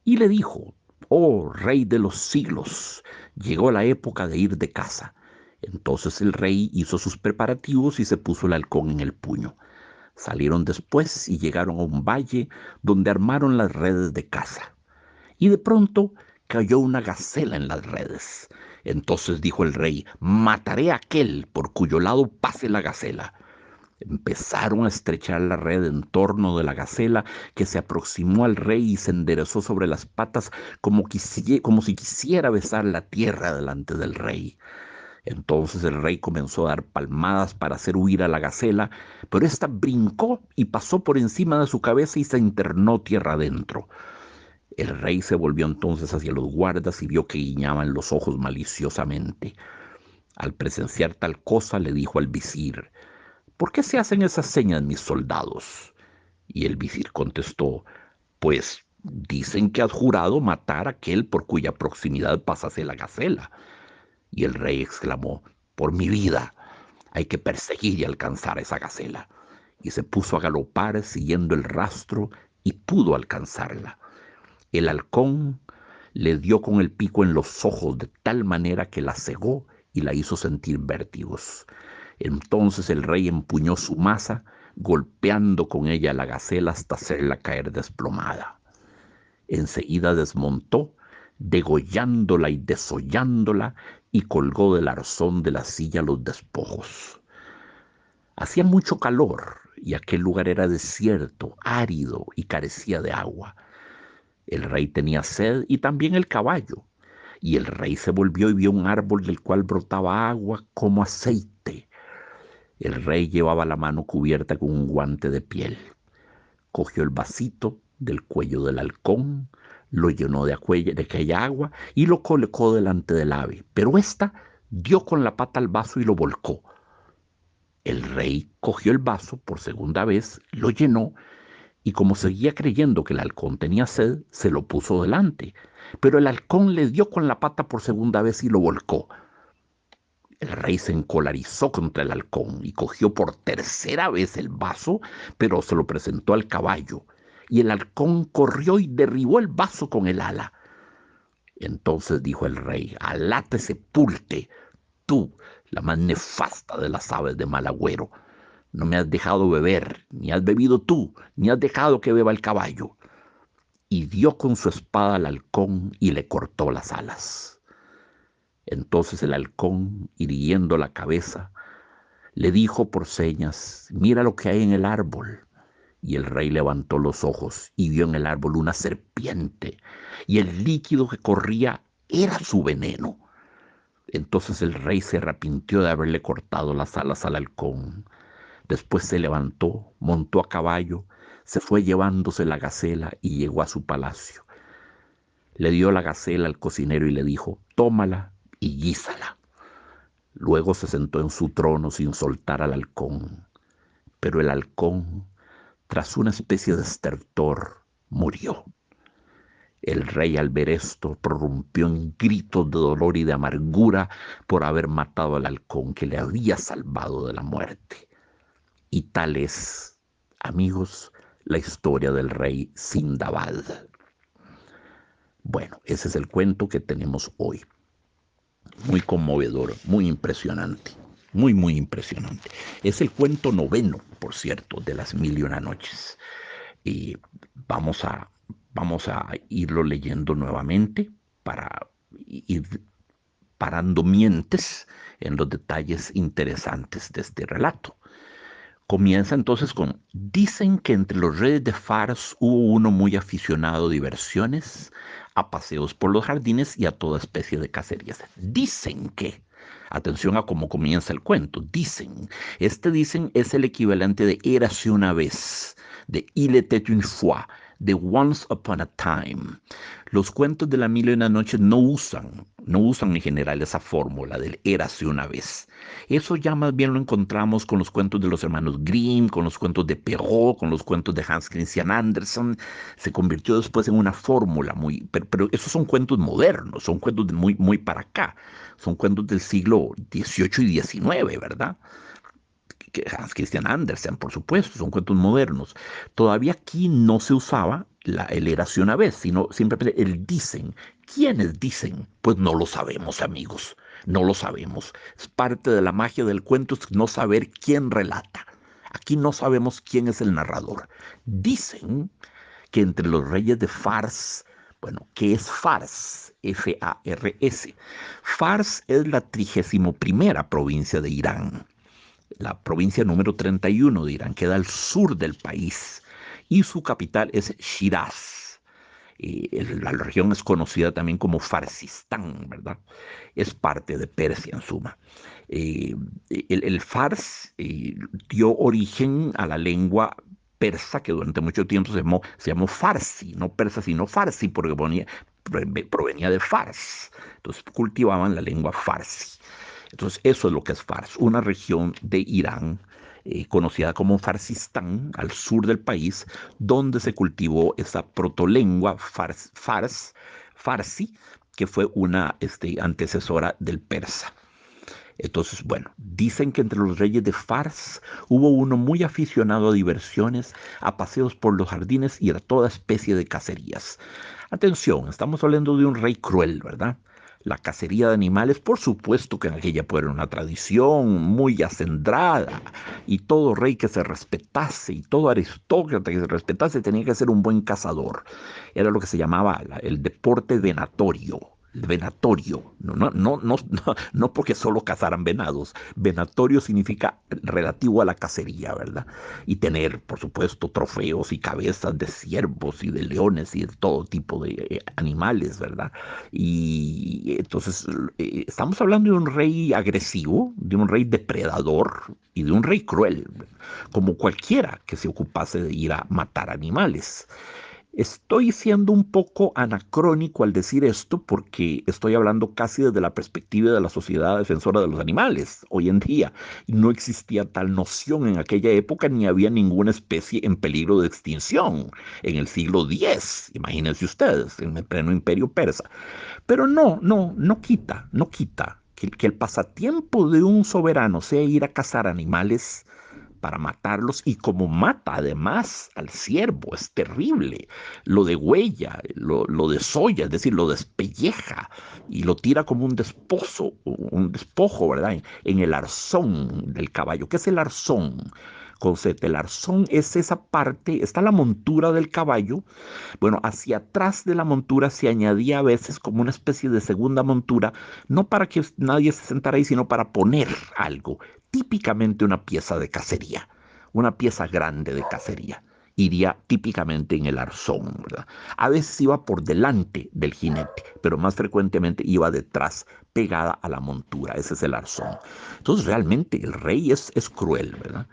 Y le dijo: «Oh rey de los siglos, llegó la época de ir de caza». Entonces el rey hizo sus preparativos y se puso el halcón en el puño. Salieron después y llegaron a un valle donde armaron las redes de caza. Y de pronto cayó una gacela en las redes. Entonces dijo el rey: «Mataré a aquel por cuyo lado pase la gacela». Empezaron a estrechar la red en torno de la gacela, que se aproximó al rey y se enderezó sobre las patas como si quisiera besar la tierra delante del rey. Entonces el rey comenzó a dar palmadas para hacer huir a la gacela, pero ésta brincó y pasó por encima de su cabeza y se internó tierra adentro. El rey se volvió entonces hacia los guardas y vio que guiñaban los ojos maliciosamente. Al presenciar tal cosa, le dijo al visir: «¿Por qué se hacen esas señas mis soldados?». Y el visir contestó: «Pues dicen que has jurado matar a aquel por cuya proximidad pasase la gacela». Y el rey exclamó: «Por mi vida, hay que perseguir y alcanzar a esa gacela». Y se puso a galopar siguiendo el rastro y pudo alcanzarla. El halcón le dio con el pico en los ojos de tal manera que la cegó y la hizo sentir vértigos. Entonces el rey empuñó su maza, golpeando con ella a la gacela hasta hacerla caer desplomada. Enseguida desmontó, degollándola y desollándola, y colgó del arzón de la silla los despojos. Hacía mucho calor y aquel lugar era desierto, árido y carecía de agua. El rey tenía sed y también el caballo. Y el rey se volvió y vio un árbol del cual brotaba agua como aceite. El rey llevaba la mano cubierta con un guante de piel. Cogió el vasito del cuello del halcón, lo llenó de aquella agua y lo colocó delante del ave. Pero ésta dio con la pata al vaso y lo volcó. El rey cogió el vaso por segunda vez, lo llenó y, como seguía creyendo que el halcón tenía sed, se lo puso delante. Pero el halcón le dio con la pata por segunda vez y lo volcó. El rey se encolarizó contra el halcón y cogió por tercera vez el vaso, pero se lo presentó al caballo. Y el halcón corrió y derribó el vaso con el ala. Entonces dijo el rey: «Alá te sepulte, tú, la más nefasta de las aves de mal agüero. No me has dejado beber, ni has bebido tú, ni has dejado que beba el caballo». Y dio con su espada al halcón y le cortó las alas. Entonces el halcón, irguiendo la cabeza, le dijo por señas: «Mira lo que hay en el árbol». Y el rey levantó los ojos y vio en el árbol una serpiente, y el líquido que corría era su veneno. Entonces el rey se arrepintió de haberle cortado las alas al halcón. Después se levantó, montó a caballo, se fue llevándose la gacela y llegó a su palacio. Le dio la gacela al cocinero y le dijo: «Tómala y guízala». Luego se sentó en su trono sin soltar al halcón. Pero el halcón, tras una especie de estertor, murió. El rey, al ver esto, prorrumpió en gritos de dolor y de amargura por haber matado al halcón que le había salvado de la muerte. Y tal es, amigos, la historia del rey Sindabad. Bueno, ese es el cuento que tenemos hoy. Muy conmovedor, muy impresionante. Muy, muy impresionante. Es el cuento noveno, por cierto, de Las Mil y Una Noches. Y vamos a, vamos a irlo leyendo nuevamente para ir parando mientes en los detalles interesantes de este relato. Comienza entonces con, dicen que entre los reyes de Fars hubo uno muy aficionado a diversiones, a paseos por los jardines y a toda especie de cacerías. Dicen que, atención a cómo comienza el cuento, dicen, este dicen es el equivalente de érase una vez, de Il était une fois, de Once Upon a Time. Los cuentos de la Mil y una Noches no usan en general esa fórmula del érase una vez. Eso ya más bien lo encontramos con los cuentos de los hermanos Grimm, con los cuentos de Perrault, con los cuentos de Hans Christian Andersen. Se convirtió después en una fórmula muy, pero esos son cuentos modernos, son cuentos de muy, muy para acá. Son cuentos del siglo XVIII y XIX, ¿verdad? Que Hans Christian Andersen, por supuesto, son cuentos modernos. Todavía aquí no se usaba el érase una vez, sino simplemente el dicen. ¿Quiénes dicen? Pues no lo sabemos, amigos. No lo sabemos. Es parte de la magia del cuento es no saber quién relata. Aquí no sabemos quién es el narrador. Dicen que entre los reyes de Fars, bueno, ¿qué es Fars? F-A-R-S. Fars es la 31ª provincia de Irán, la provincia número 31 de Irán, queda al sur del país y su capital es Shiraz. La región es conocida también como Farsistán, ¿verdad? Es parte de Persia en suma. Eh, el Fars dio origen a la lengua persa que durante mucho tiempo se llamó Farsi, no persa sino Farsi porque provenía de Fars. Entonces cultivaban la lengua Farsi. Entonces, eso es lo que es Fars, una región de Irán conocida como Farsistán, al sur del país, donde se cultivó esa protolengua farsi, que fue una antecesora del persa. Entonces, bueno, dicen que entre los reyes de Fars hubo uno muy aficionado a diversiones, a paseos por los jardines y a toda especie de cacerías. Atención, estamos hablando de un rey cruel, ¿verdad? La cacería de animales, por supuesto que en aquella época era una tradición muy acendrada, y todo rey que se respetase y todo aristócrata que se respetase tenía que ser un buen cazador. Era lo que se llamaba el deporte venatorio. El venatorio, no porque solo cazaran venados. Venatorio significa relativo a la cacería, ¿verdad? Y tener, por supuesto, trofeos y cabezas de ciervos y de leones y de todo tipo de animales, ¿verdad? Y entonces estamos hablando de un rey agresivo, de un rey depredador y de un rey cruel, como cualquiera que se ocupase de ir a matar animales. Estoy siendo un poco anacrónico al decir esto porque estoy hablando casi desde la perspectiva de la sociedad defensora de los animales hoy en día. Y no existía tal noción en aquella época ni había ninguna especie en peligro de extinción en el siglo X. Imagínense ustedes, en el pleno imperio persa. Pero no quita que el pasatiempo de un soberano sea ir a cazar animales para matarlos y como mata además al ciervo, es terrible. Lo degüella, lo desolla, es decir, lo despelleja y lo tira como un despojo, ¿verdad? En el arzón del caballo. ¿Qué es el arzón? Concete, el arzón es esa parte, está la montura del caballo. Bueno, hacia atrás de la montura se añadía a veces como una especie de segunda montura, no para que nadie se sentara ahí, sino para poner algo, típicamente una pieza de cacería, una pieza grande de cacería. Iría típicamente en el arzón, ¿verdad? A veces iba por delante del jinete, pero más frecuentemente iba detrás, pegada a la montura. Ese es el arzón. Entonces, realmente el rey es cruel, ¿verdad?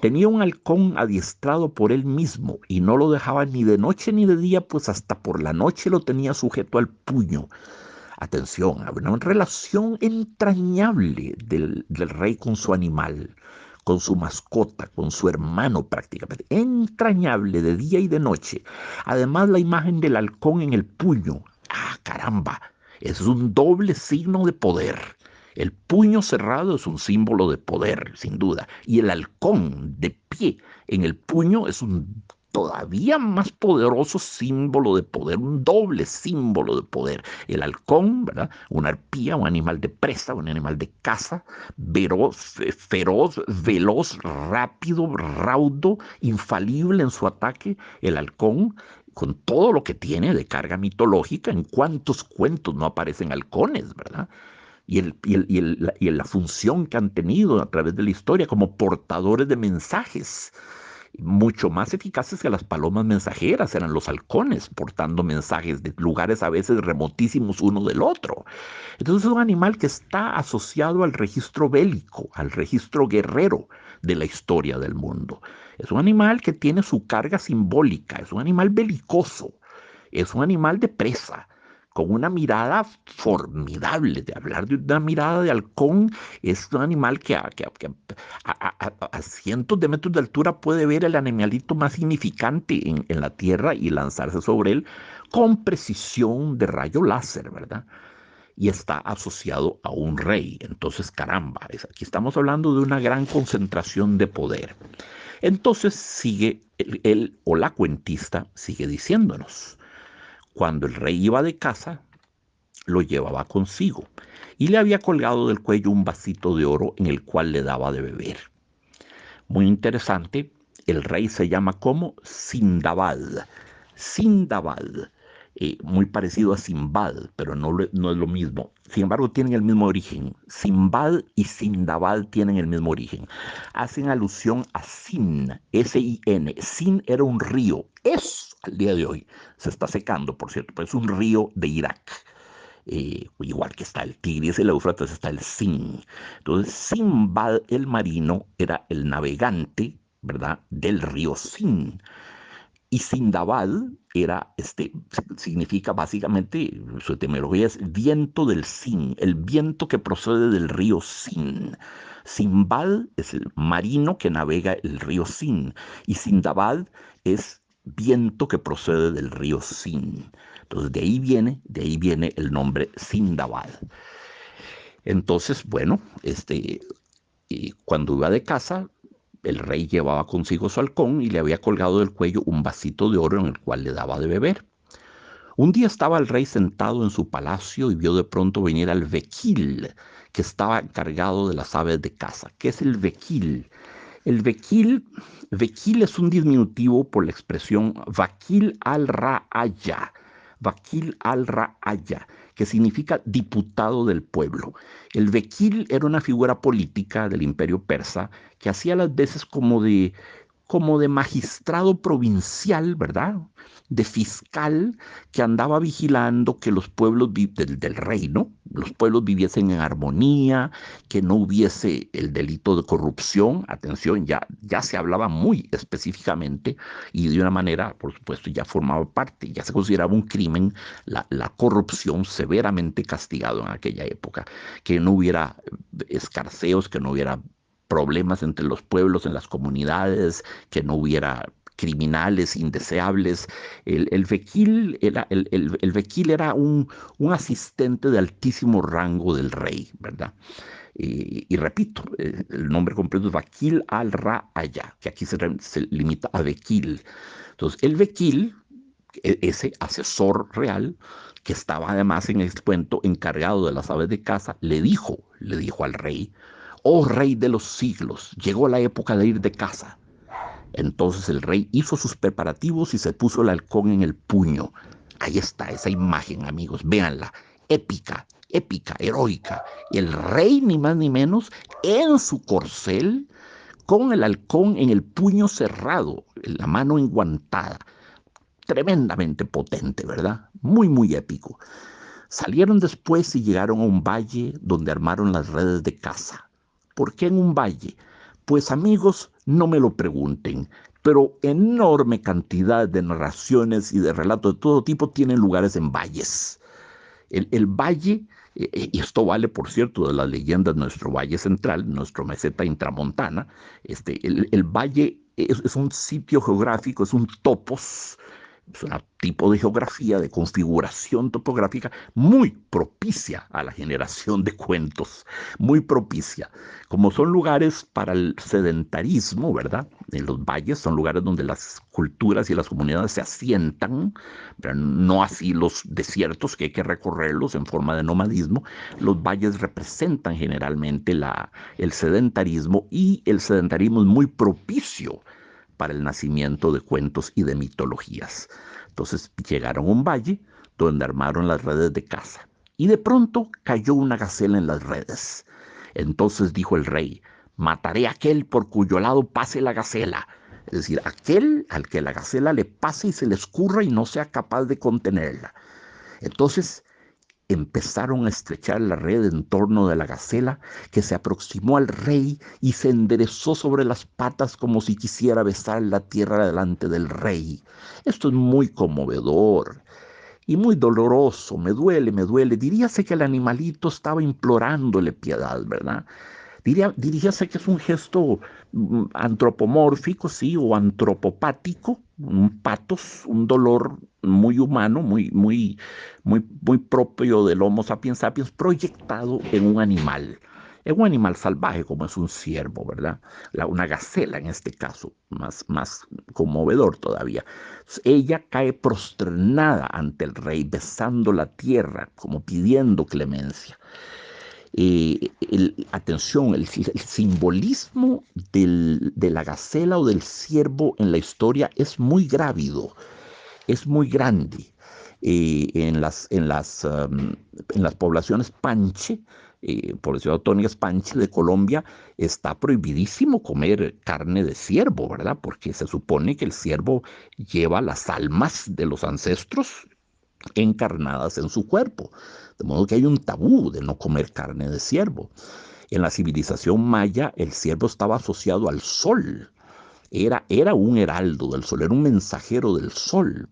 Tenía un halcón adiestrado por él mismo y no lo dejaba ni de noche ni de día, pues hasta por la noche lo tenía sujeto al puño. Atención, había una relación entrañable del rey con su animal, con su mascota, con su hermano prácticamente, entrañable de día y de noche. Además, la imagen del halcón en el puño. Ah, caramba, es un doble signo de poder. El puño cerrado es un símbolo de poder, sin duda, y el halcón de pie en el puño es un todavía más poderoso símbolo de poder, un doble símbolo de poder. El halcón, ¿verdad? Una arpía, un animal de presa, un animal de caza, feroz, veloz, rápido, raudo, infalible en su ataque. El halcón, con todo lo que tiene de carga mitológica, ¿en cuántos cuentos no aparecen halcones, verdad? La función que han tenido a través de la historia como portadores de mensajes, mucho más eficaces que las palomas mensajeras, eran los halcones portando mensajes de lugares a veces remotísimos uno del otro. Entonces es un animal que está asociado al registro bélico, al registro guerrero de la historia del mundo. Es un animal que tiene su carga simbólica, es un animal belicoso, es un animal de presa, con una mirada formidable. De hablar de una mirada de halcón, es un animal que a cientos de metros de altura puede ver el animalito más significante en la Tierra y lanzarse sobre él con precisión de rayo láser, ¿verdad? Y está asociado a un rey. Entonces, caramba, aquí estamos hablando de una gran concentración de poder. Entonces sigue él o la cuentista sigue diciéndonos, cuando el rey iba de casa, lo llevaba consigo y le había colgado del cuello un vasito de oro en el cual le daba de beber. Muy interesante, el rey se llama como Sindabad. Sindabad, muy parecido a Simbad, pero no es lo mismo. Sin embargo, tienen el mismo origen. Simbad y Sindabad tienen el mismo origen. Hacen alusión a Sin, S-I-N. Sin era un río. Es, al día de hoy, se está secando, por cierto, pero es un río de Irak. Igual que está el Tigris y el Éufrates, está el Sin. Entonces, Simbad el marino era el navegante, ¿verdad?, del río Sin. Y Sindabad era, significa básicamente, su etimología es viento del Sin, el viento que procede del río Sin. Simbad es el marino que navega el río Sin y Sindabad es viento que procede del río Sin. Entonces de ahí viene el nombre Sindabad. Entonces, bueno, y cuando iba de casa, el rey llevaba consigo su halcón y le había colgado del cuello un vasito de oro en el cual le daba de beber. Un día estaba el rey sentado en su palacio y vio de pronto venir al vequil, que estaba encargado de las aves de caza. ¿Qué es el vequil? El vequil es un diminutivo por la expresión vakil al-ra'aya, vakil al-ra'aya, que significa diputado del pueblo. El vequil era una figura política del imperio persa que hacía las veces como de magistrado provincial, ¿verdad? De fiscal que andaba vigilando que los pueblos del reino, los pueblos viviesen en armonía, que no hubiese el delito de corrupción. Atención, ya se hablaba muy específicamente y de una manera, por supuesto, ya formaba parte, ya se consideraba un crimen la corrupción severamente castigado en aquella época, que no hubiera escarceos, que no hubiera problemas entre los pueblos, en las comunidades, que no hubiera criminales indeseables. El vequil era un asistente de altísimo rango del rey, ¿verdad? Y repito, el nombre completo es Vakil al-Ra'aya, que aquí se limita a Vequil. Entonces, el Vequil, ese asesor real, que estaba además en el cuento encargado de las aves de caza, le dijo al rey, oh rey de los siglos, llegó la época de ir de caza. Entonces el rey hizo sus preparativos y se puso el halcón en el puño. Ahí está esa imagen, amigos, véanla, épica, épica, heroica. El rey, ni más ni menos, en su corcel, con el halcón en el puño cerrado, la mano enguantada. Tremendamente potente, ¿verdad? Muy, muy épico. Salieron después y llegaron a un valle donde armaron las redes de caza. ¿Por qué en un valle? Pues amigos, no me lo pregunten, pero enorme cantidad de narraciones y de relatos de todo tipo tienen lugares en valles. El valle, y esto vale por cierto de las leyendas de nuestro valle central, nuestro meseta intramontana, el valle es un sitio geográfico, es un topos Es un tipo de geografía, de configuración topográfica muy propicia a la generación de cuentos, muy propicia. Como son lugares para el sedentarismo, ¿verdad? En los valles son lugares donde las culturas y las comunidades se asientan, pero no así los desiertos que hay que recorrerlos en forma de nomadismo. Los valles representan generalmente el sedentarismo, y el sedentarismo es muy propicio para el nacimiento de cuentos y de mitologías. Entonces llegaron a un valle donde armaron las redes de caza, y de pronto cayó una gacela en las redes. Entonces dijo el rey: mataré a aquel por cuyo lado pase la gacela. Es decir, aquel al que la gacela le pase y se le escurra y no sea capaz de contenerla. Entonces empezaron a estrechar la red en torno de la gacela, que se aproximó al rey y se enderezó sobre las patas como si quisiera besar la tierra delante del rey. Esto es muy conmovedor y muy doloroso. Me duele, me duele. Diríase que el animalito estaba implorándole piedad, ¿verdad? Diríase que es un gesto antropomórfico, sí, o antropopático, un patos, un dolor muy humano, muy propio del Homo sapiens sapiens, proyectado en un animal salvaje como es un ciervo, ¿verdad? Una gacela en este caso, más conmovedor todavía. Ella cae prosternada ante el rey, besando la tierra, como pidiendo clemencia. Atención, el simbolismo de la gacela o del ciervo en la historia es muy grávido, es muy grande. En las poblaciones Panche, población autónomas Panche de Colombia, está prohibidísimo comer carne de ciervo, ¿verdad? Porque se supone que el ciervo lleva las almas de los ancestros encarnadas en su cuerpo. De modo que hay un tabú de no comer carne de ciervo. En la civilización maya, el ciervo estaba asociado al sol. Era un heraldo del sol, era un mensajero del sol.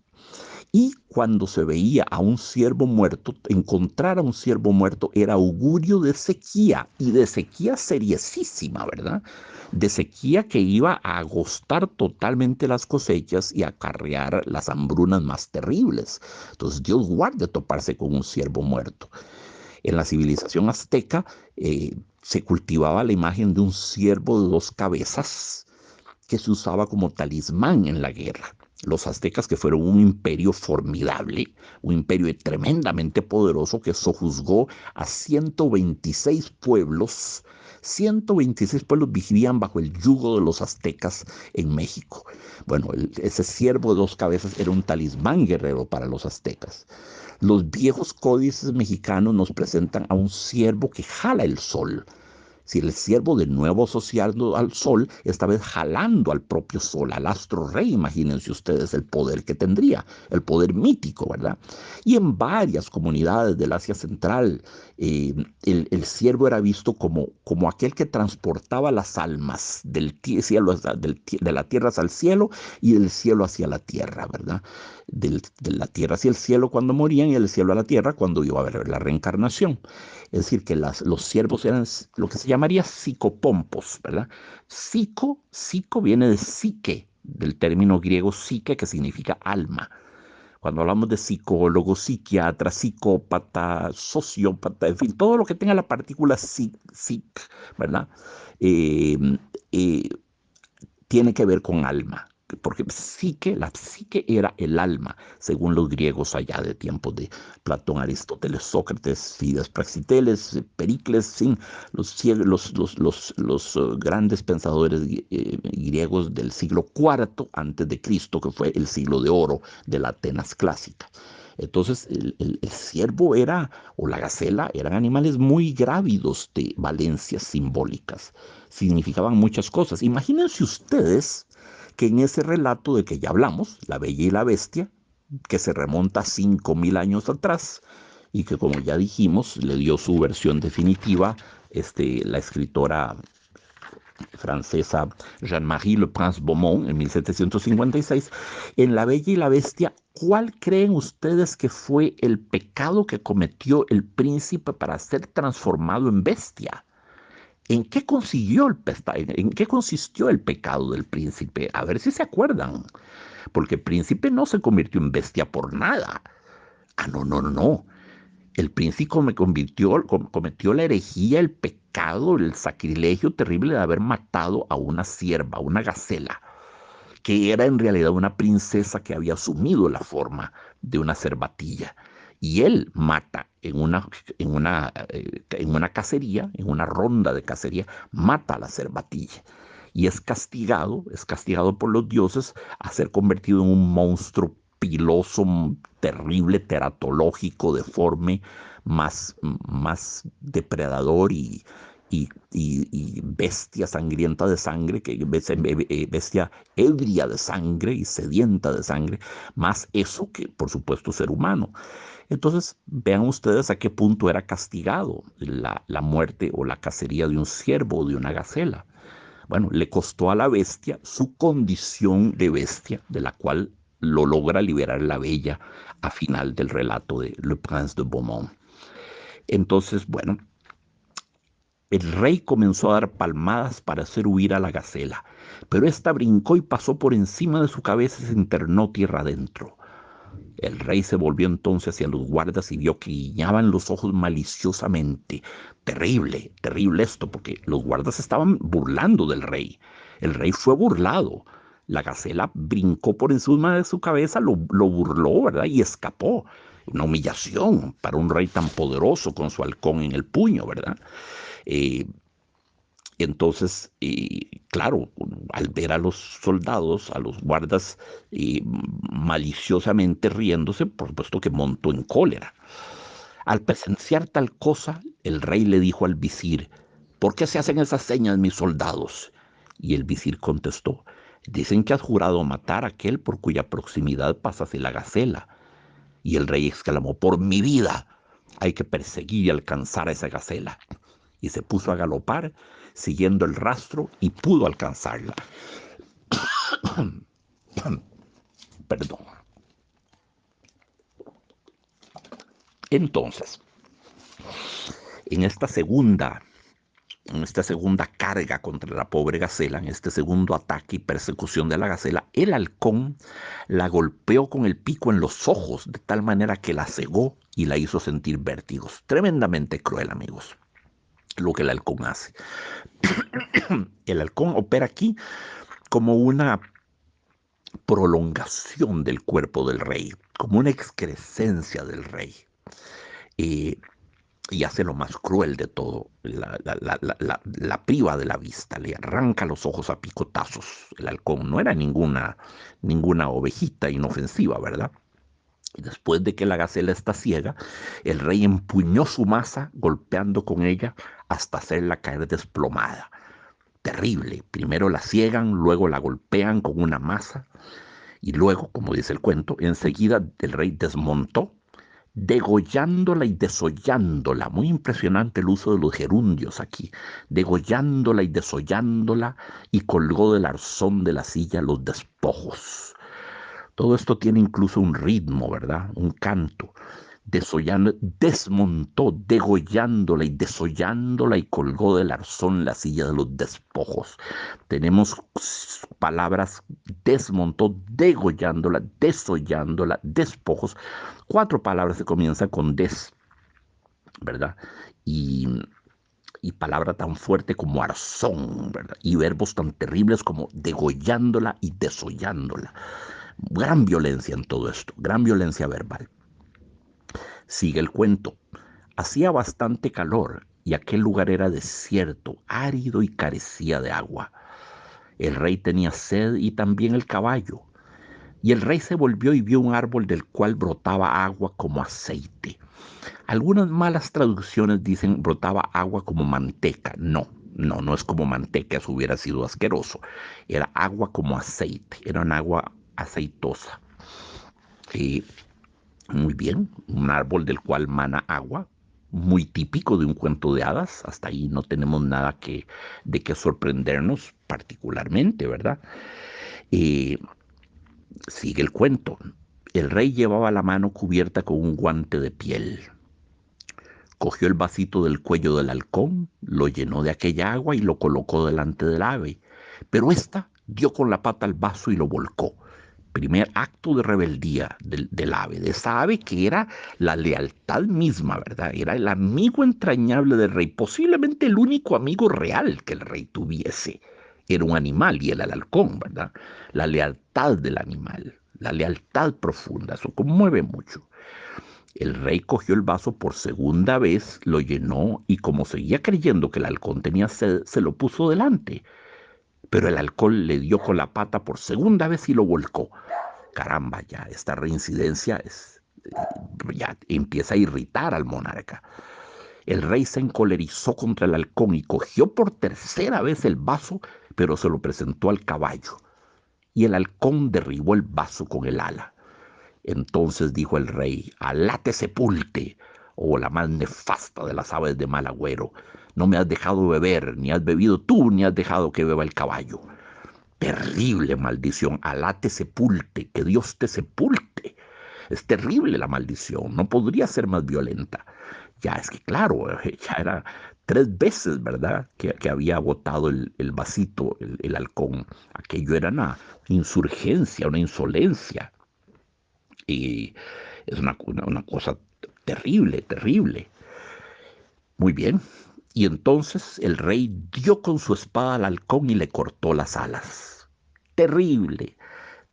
Y cuando se veía a un ciervo muerto, encontrar a un ciervo muerto era augurio de sequía, y de sequía seriesísima, ¿verdad? De sequía que iba a agostar totalmente las cosechas y acarrear las hambrunas más terribles. Entonces Dios guarde toparse con un ciervo muerto. En la civilización azteca se cultivaba la imagen de un ciervo de dos cabezas que se usaba como talismán en la guerra. Los aztecas, que fueron un imperio formidable, un imperio tremendamente poderoso que sojuzgó a 126 pueblos. 126 pueblos vivían bajo el yugo de los aztecas en México. Bueno, ese ciervo de dos cabezas era un talismán guerrero para los aztecas. Los viejos códices mexicanos nos presentan a un ciervo que jala el sol. Si el ciervo de nuevo asociado al sol, esta vez jalando al propio sol, al astro rey, imagínense ustedes el poder que tendría, el poder mítico, ¿verdad? Y en varias comunidades del Asia Central, el ciervo era visto como aquel que transportaba las almas cielo, de la tierra hacia el cielo y del cielo hacia la tierra, ¿verdad? De la tierra hacia el cielo cuando morían, y del cielo a la tierra cuando iba a haber la reencarnación. Es decir, que los siervos eran lo que se llamaría psicopompos, ¿verdad? Psico viene de psique, del término griego psique, que significa alma. Cuando hablamos de psicólogo, psiquiatra, psicópata, sociópata, en fin, todo lo que tenga la partícula psic, ¿verdad? Eh, eh, Tiene que ver con alma, porque la psique era el alma, según los griegos allá de tiempos de Platón, Aristóteles, Sócrates, Fides, Praxiteles, Pericles, sin grandes pensadores griegos del siglo IV antes de Cristo, que fue el siglo de oro de la Atenas clásica. Entonces, el ciervo o la gacela, eran animales muy grávidos de valencias simbólicas. Significaban muchas cosas. Imagínense ustedes que en ese relato de que ya hablamos, La Bella y la Bestia, que se remonta a 5.000 años atrás y que, como ya dijimos, le dio su versión definitiva la escritora francesa Jean-Marie Le Prince Beaumont en 1756. En La Bella y la Bestia, ¿cuál creen ustedes que fue el pecado que cometió el príncipe para ser transformado en bestia? ¿En qué consistió el pecado del príncipe? A ver si se acuerdan. porque el príncipe no se convirtió en bestia por nada. Ah, no, no, no, no. El príncipe cometió la herejía, el pecado, el sacrilegio terrible de haber matado a una sierva, una gacela, que era en realidad una princesa que había asumido la forma de una cervatilla. Y él mata en una cacería, en una ronda de cacería, mata a la cervatilla. Y es castigado por los dioses a ser convertido en un monstruo piloso, terrible, teratológico, deforme, más depredador y bestia sangrienta de sangre, bestia ebria de sangre y sedienta de sangre, más eso que, por supuesto, ser humano. Entonces, vean ustedes a qué punto era castigado la muerte o la cacería de un ciervo o de una gacela. Bueno, le costó a la bestia su condición de bestia, de la cual lo logra liberar la bella a final del relato de Le Prince de Beaumont. Entonces, bueno, el rey comenzó a dar palmadas para hacer huir a la gacela, pero ésta brincó y pasó por encima de su cabeza y se internó tierra adentro. El rey se volvió entonces hacia los guardas y vio que guiñaban los ojos maliciosamente. Terrible, terrible esto, porque los guardas estaban burlando del rey. El rey fue burlado. La gacela brincó por encima de su cabeza, lo burló, ¿verdad? Y escapó. Una humillación para un rey tan poderoso con su halcón en el puño, ¿verdad? Eh, entonces, claro, al ver a los soldados, a los guardas maliciosamente riéndose, por supuesto que montó en cólera. Al presenciar tal cosa, el rey le dijo al visir: ¿por qué se hacen esas señas, mis soldados? Y el visir contestó: dicen que has jurado matar a aquel por cuya proximidad pasase la gacela. Y el rey exclamó: por mi vida, hay que perseguir y alcanzar a esa gacela. Y se puso a galopar, siguiendo el rastro, y pudo alcanzarla. Perdón. Entonces, en esta segunda en esta segunda carga contra la pobre gacela, en este segundo ataque y persecución de la gacela, el halcón la golpeó con el pico en los ojos, de tal manera que la cegó y la hizo sentir vértigos. Tremendamente cruel, amigos, lo que el halcón hace. El halcón opera aquí como una prolongación del cuerpo del rey, como una excrescencia del rey. Eh, y hace lo más cruel de todo, la priva de la vista, le arranca los ojos a picotazos. El halcón no era ninguna ovejita inofensiva, ¿verdad? Y después de que la gacela está ciega, el rey empuñó su maza, golpeando con ella hasta hacerla caer desplomada. Terrible. Primero la ciegan, luego la golpean con una maza y luego, como dice el cuento, enseguida el rey desmontó, degollándola y desollándola. Muy impresionante el uso de los gerundios aquí. Degollándola y desollándola, y colgó del arzón de la silla los despojos. Todo esto tiene incluso un ritmo, ¿verdad? Un canto. Desollando, desmontó, degollándola y desollándola, y colgó del arzón la silla de los despojos. Tenemos palabras: desmontó, degollándola, desollándola, despojos. Cuatro palabras que comienzan con des, ¿verdad? Y, y palabra tan fuerte como arzón, ¿verdad? Y verbos tan terribles como degollándola y desollándola. Gran violencia en todo esto, gran violencia verbal. Sigue el cuento. Hacía bastante calor y aquel lugar era desierto, árido y carecía de agua. El rey tenía sed y también el caballo. Y el rey se volvió y vio un árbol del cual brotaba agua como aceite. Algunas malas traducciones dicen brotaba agua como manteca. No, no, no es como manteca, eso hubiera sido asqueroso. Era agua como aceite, era un agua aceitosa. Y muy bien, un árbol del cual mana agua, muy típico de un cuento de hadas. Hasta ahí no tenemos nada de qué sorprendernos particularmente, ¿verdad? Eh, Sigue el cuento. El rey llevaba la mano cubierta con un guante de piel. Cogió el vasito del cuello del halcón, lo llenó de aquella agua y lo colocó delante del ave. Pero ésta dio con la pata al vaso y lo volcó. primer acto de rebeldía del ave, de esa ave que era la lealtad misma, ¿verdad? Era el amigo entrañable del rey, posiblemente el único amigo real que el rey tuviese. Era un animal y era el halcón, ¿verdad? La lealtad del animal, la lealtad profunda, eso conmueve mucho. El rey cogió el vaso por segunda vez, lo llenó y como seguía creyendo que el halcón tenía sed, se lo puso delante. Pero el halcón le dio con la pata por segunda vez y lo volcó. Caramba, ya esta reincidencia ya empieza a irritar al monarca. El rey se encolerizó contra el halcón y cogió por tercera vez el vaso, pero se lo presentó al caballo. Y el halcón derribó el vaso con el ala. Entonces dijo el rey: Alá te sepulte, oh la más nefasta de las aves de mal agüero. No me has dejado beber, ni has bebido tú, ni has dejado que beba el caballo. Terrible maldición, Alá te sepulte, que Dios te sepulte. Es terrible la maldición, no podría ser más violenta. Ya es que claro, ya era tres veces, ¿verdad? Que había botado el vasito, el halcón. Aquello era una insurgencia, una insolencia. Y es una cosa terrible, terrible. Muy bien. Y entonces el rey dio con su espada al halcón y le cortó las alas. Terrible,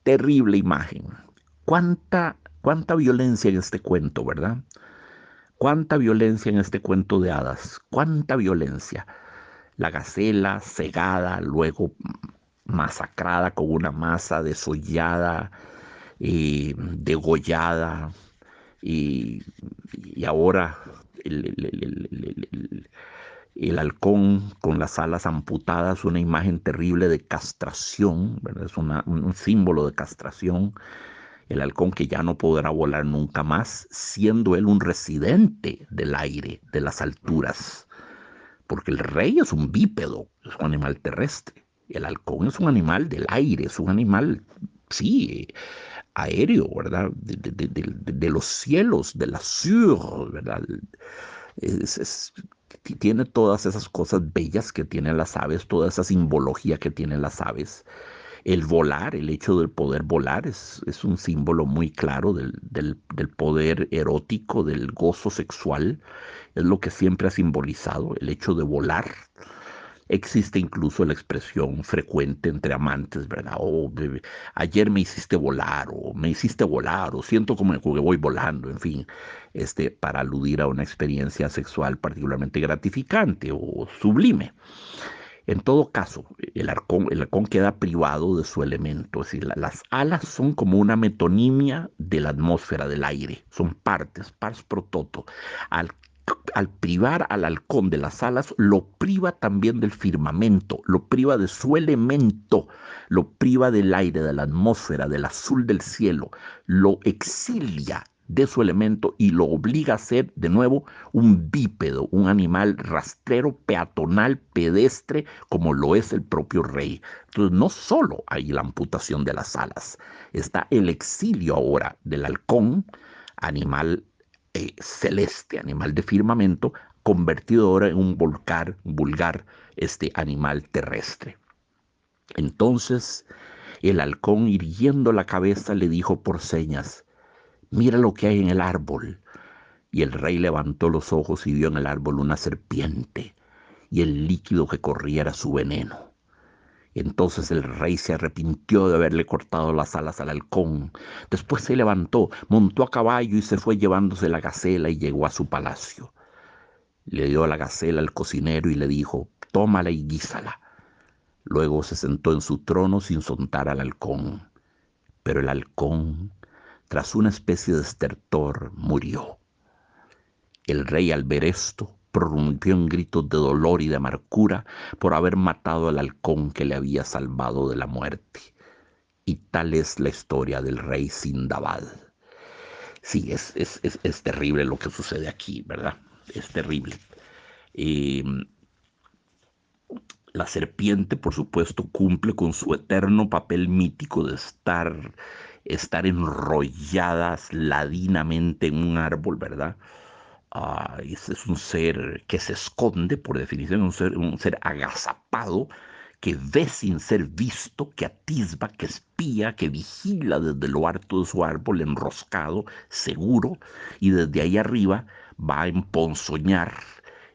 terrible imagen. Cuánta violencia en este cuento, ¿verdad? Cuánta violencia en este cuento de hadas. Cuánta violencia. La gacela cegada, luego masacrada con una masa desollada, degollada, y, y ahora el, el- el- el- el- el halcón con las alas amputadas, una imagen terrible de castración, ¿verdad? Es un símbolo de castración. El halcón que ya no podrá volar nunca más, siendo él un residente del aire, de las alturas, porque el rey es un bípedo, es un animal terrestre. El halcón es un animal del aire, es un animal, sí, aéreo, ¿verdad? De los cielos, de la sur, ¿verdad? Es, es, Tiene todas esas cosas bellas que tienen las aves, toda esa simbología que tienen las aves. El volar, el hecho de poder volar es un símbolo muy claro del poder erótico, del gozo sexual. Es lo que siempre ha simbolizado el hecho de volar. Existe incluso la expresión frecuente entre amantes, ¿verdad? Oh, bebé, ayer me hiciste volar, o siento como que voy volando, en fin, para aludir a una experiencia sexual particularmente gratificante o sublime. En todo caso, el halcón queda privado de su elemento, es decir, las alas son como una metonimia de la atmósfera del aire, son partes, pars pro toto. Al, al privar al halcón de las alas, lo priva también del firmamento, lo priva de su elemento, lo priva del aire, de la atmósfera, del azul del cielo, lo exilia de su elemento y lo obliga a ser de nuevo un bípedo, un animal rastrero, peatonal, pedestre, como lo es el propio rey. Entonces no solo hay la amputación de las alas, está el exilio ahora del halcón, animal celeste, animal de firmamento, convertido ahora en un vulgar animal terrestre. Entonces el halcón, irguiendo la cabeza, le dijo por señas: Mira lo que hay en el árbol. Y el rey levantó los ojos y vio en el árbol una serpiente, y el líquido que corría era su veneno. Entonces el rey se arrepintió de haberle cortado las alas al halcón. Después se levantó, montó a caballo y se fue llevándose la gacela y llegó a su palacio. Le dio a la gacela al cocinero y le dijo: Tómala y guízala. Luego se sentó en su trono sin soltar al halcón. Pero el halcón, tras una especie de estertor, murió. El rey, al ver esto, prorrumpió en gritos de dolor y de amargura por haber matado al halcón que le había salvado de la muerte. Y tal es la historia del rey Sindabad. Sí, es terrible lo que sucede aquí, ¿verdad? Es terrible. Eh, la serpiente, por supuesto, cumple con su eterno papel mítico de estar enrolladas ladinamente en un árbol, ¿verdad? Ese es un ser que se esconde, por definición, un ser agazapado, que ve sin ser visto, que atisba, que espía, que vigila desde lo alto de su árbol enroscado, seguro, y desde ahí arriba va a emponzoñar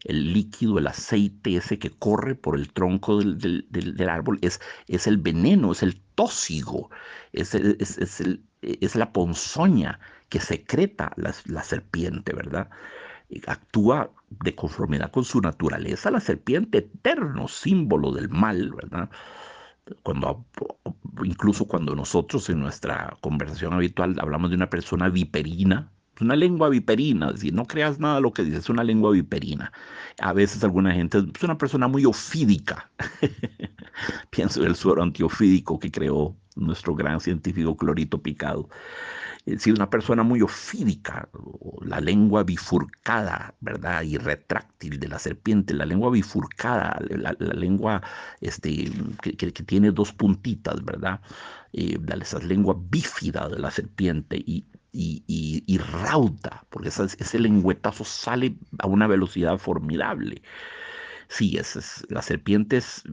el líquido, el aceite ese que corre por el tronco del árbol, es el veneno, es el tóxigo, es la ponzoña que secreta la serpiente, ¿verdad? Y actúa de conformidad con su naturaleza, la serpiente, eterno símbolo del mal, ¿verdad? Cuando, incluso cuando nosotros en nuestra conversación habitual hablamos de una persona viperina, una lengua viperina, es decir, no creas nada de lo que dices, es una lengua viperina. A veces alguna gente es una persona muy ofídica. Pienso en el suero antiofídico que creó nuestro gran científico Clorito Picado. Es decir, una persona muy ofídica, o la lengua bifurcada, ¿verdad? Y retráctil de la serpiente, la lengua bifurcada, la lengua que tiene dos puntitas, ¿verdad? Esa lengua bífida de la serpiente y rauda, porque ese lengüetazo sale a una velocidad formidable. Sí, las serpientes,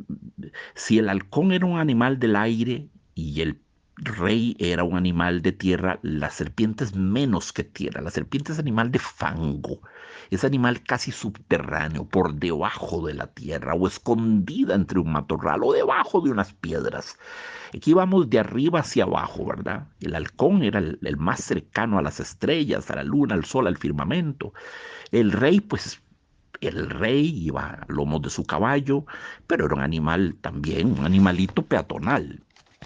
si el halcón era un animal del aire y el rey era un animal de tierra, la serpiente es menos que tierra, la serpiente es animal de fango, es animal casi subterráneo, por debajo de la tierra o escondida entre un matorral o debajo de unas piedras. Aquí vamos de arriba hacia abajo, ¿verdad? El halcón era el más cercano a las estrellas, a la luna, al sol, al firmamento. El rey, pues el rey iba a lomos de su caballo, pero era un animal también, un animalito peatonal,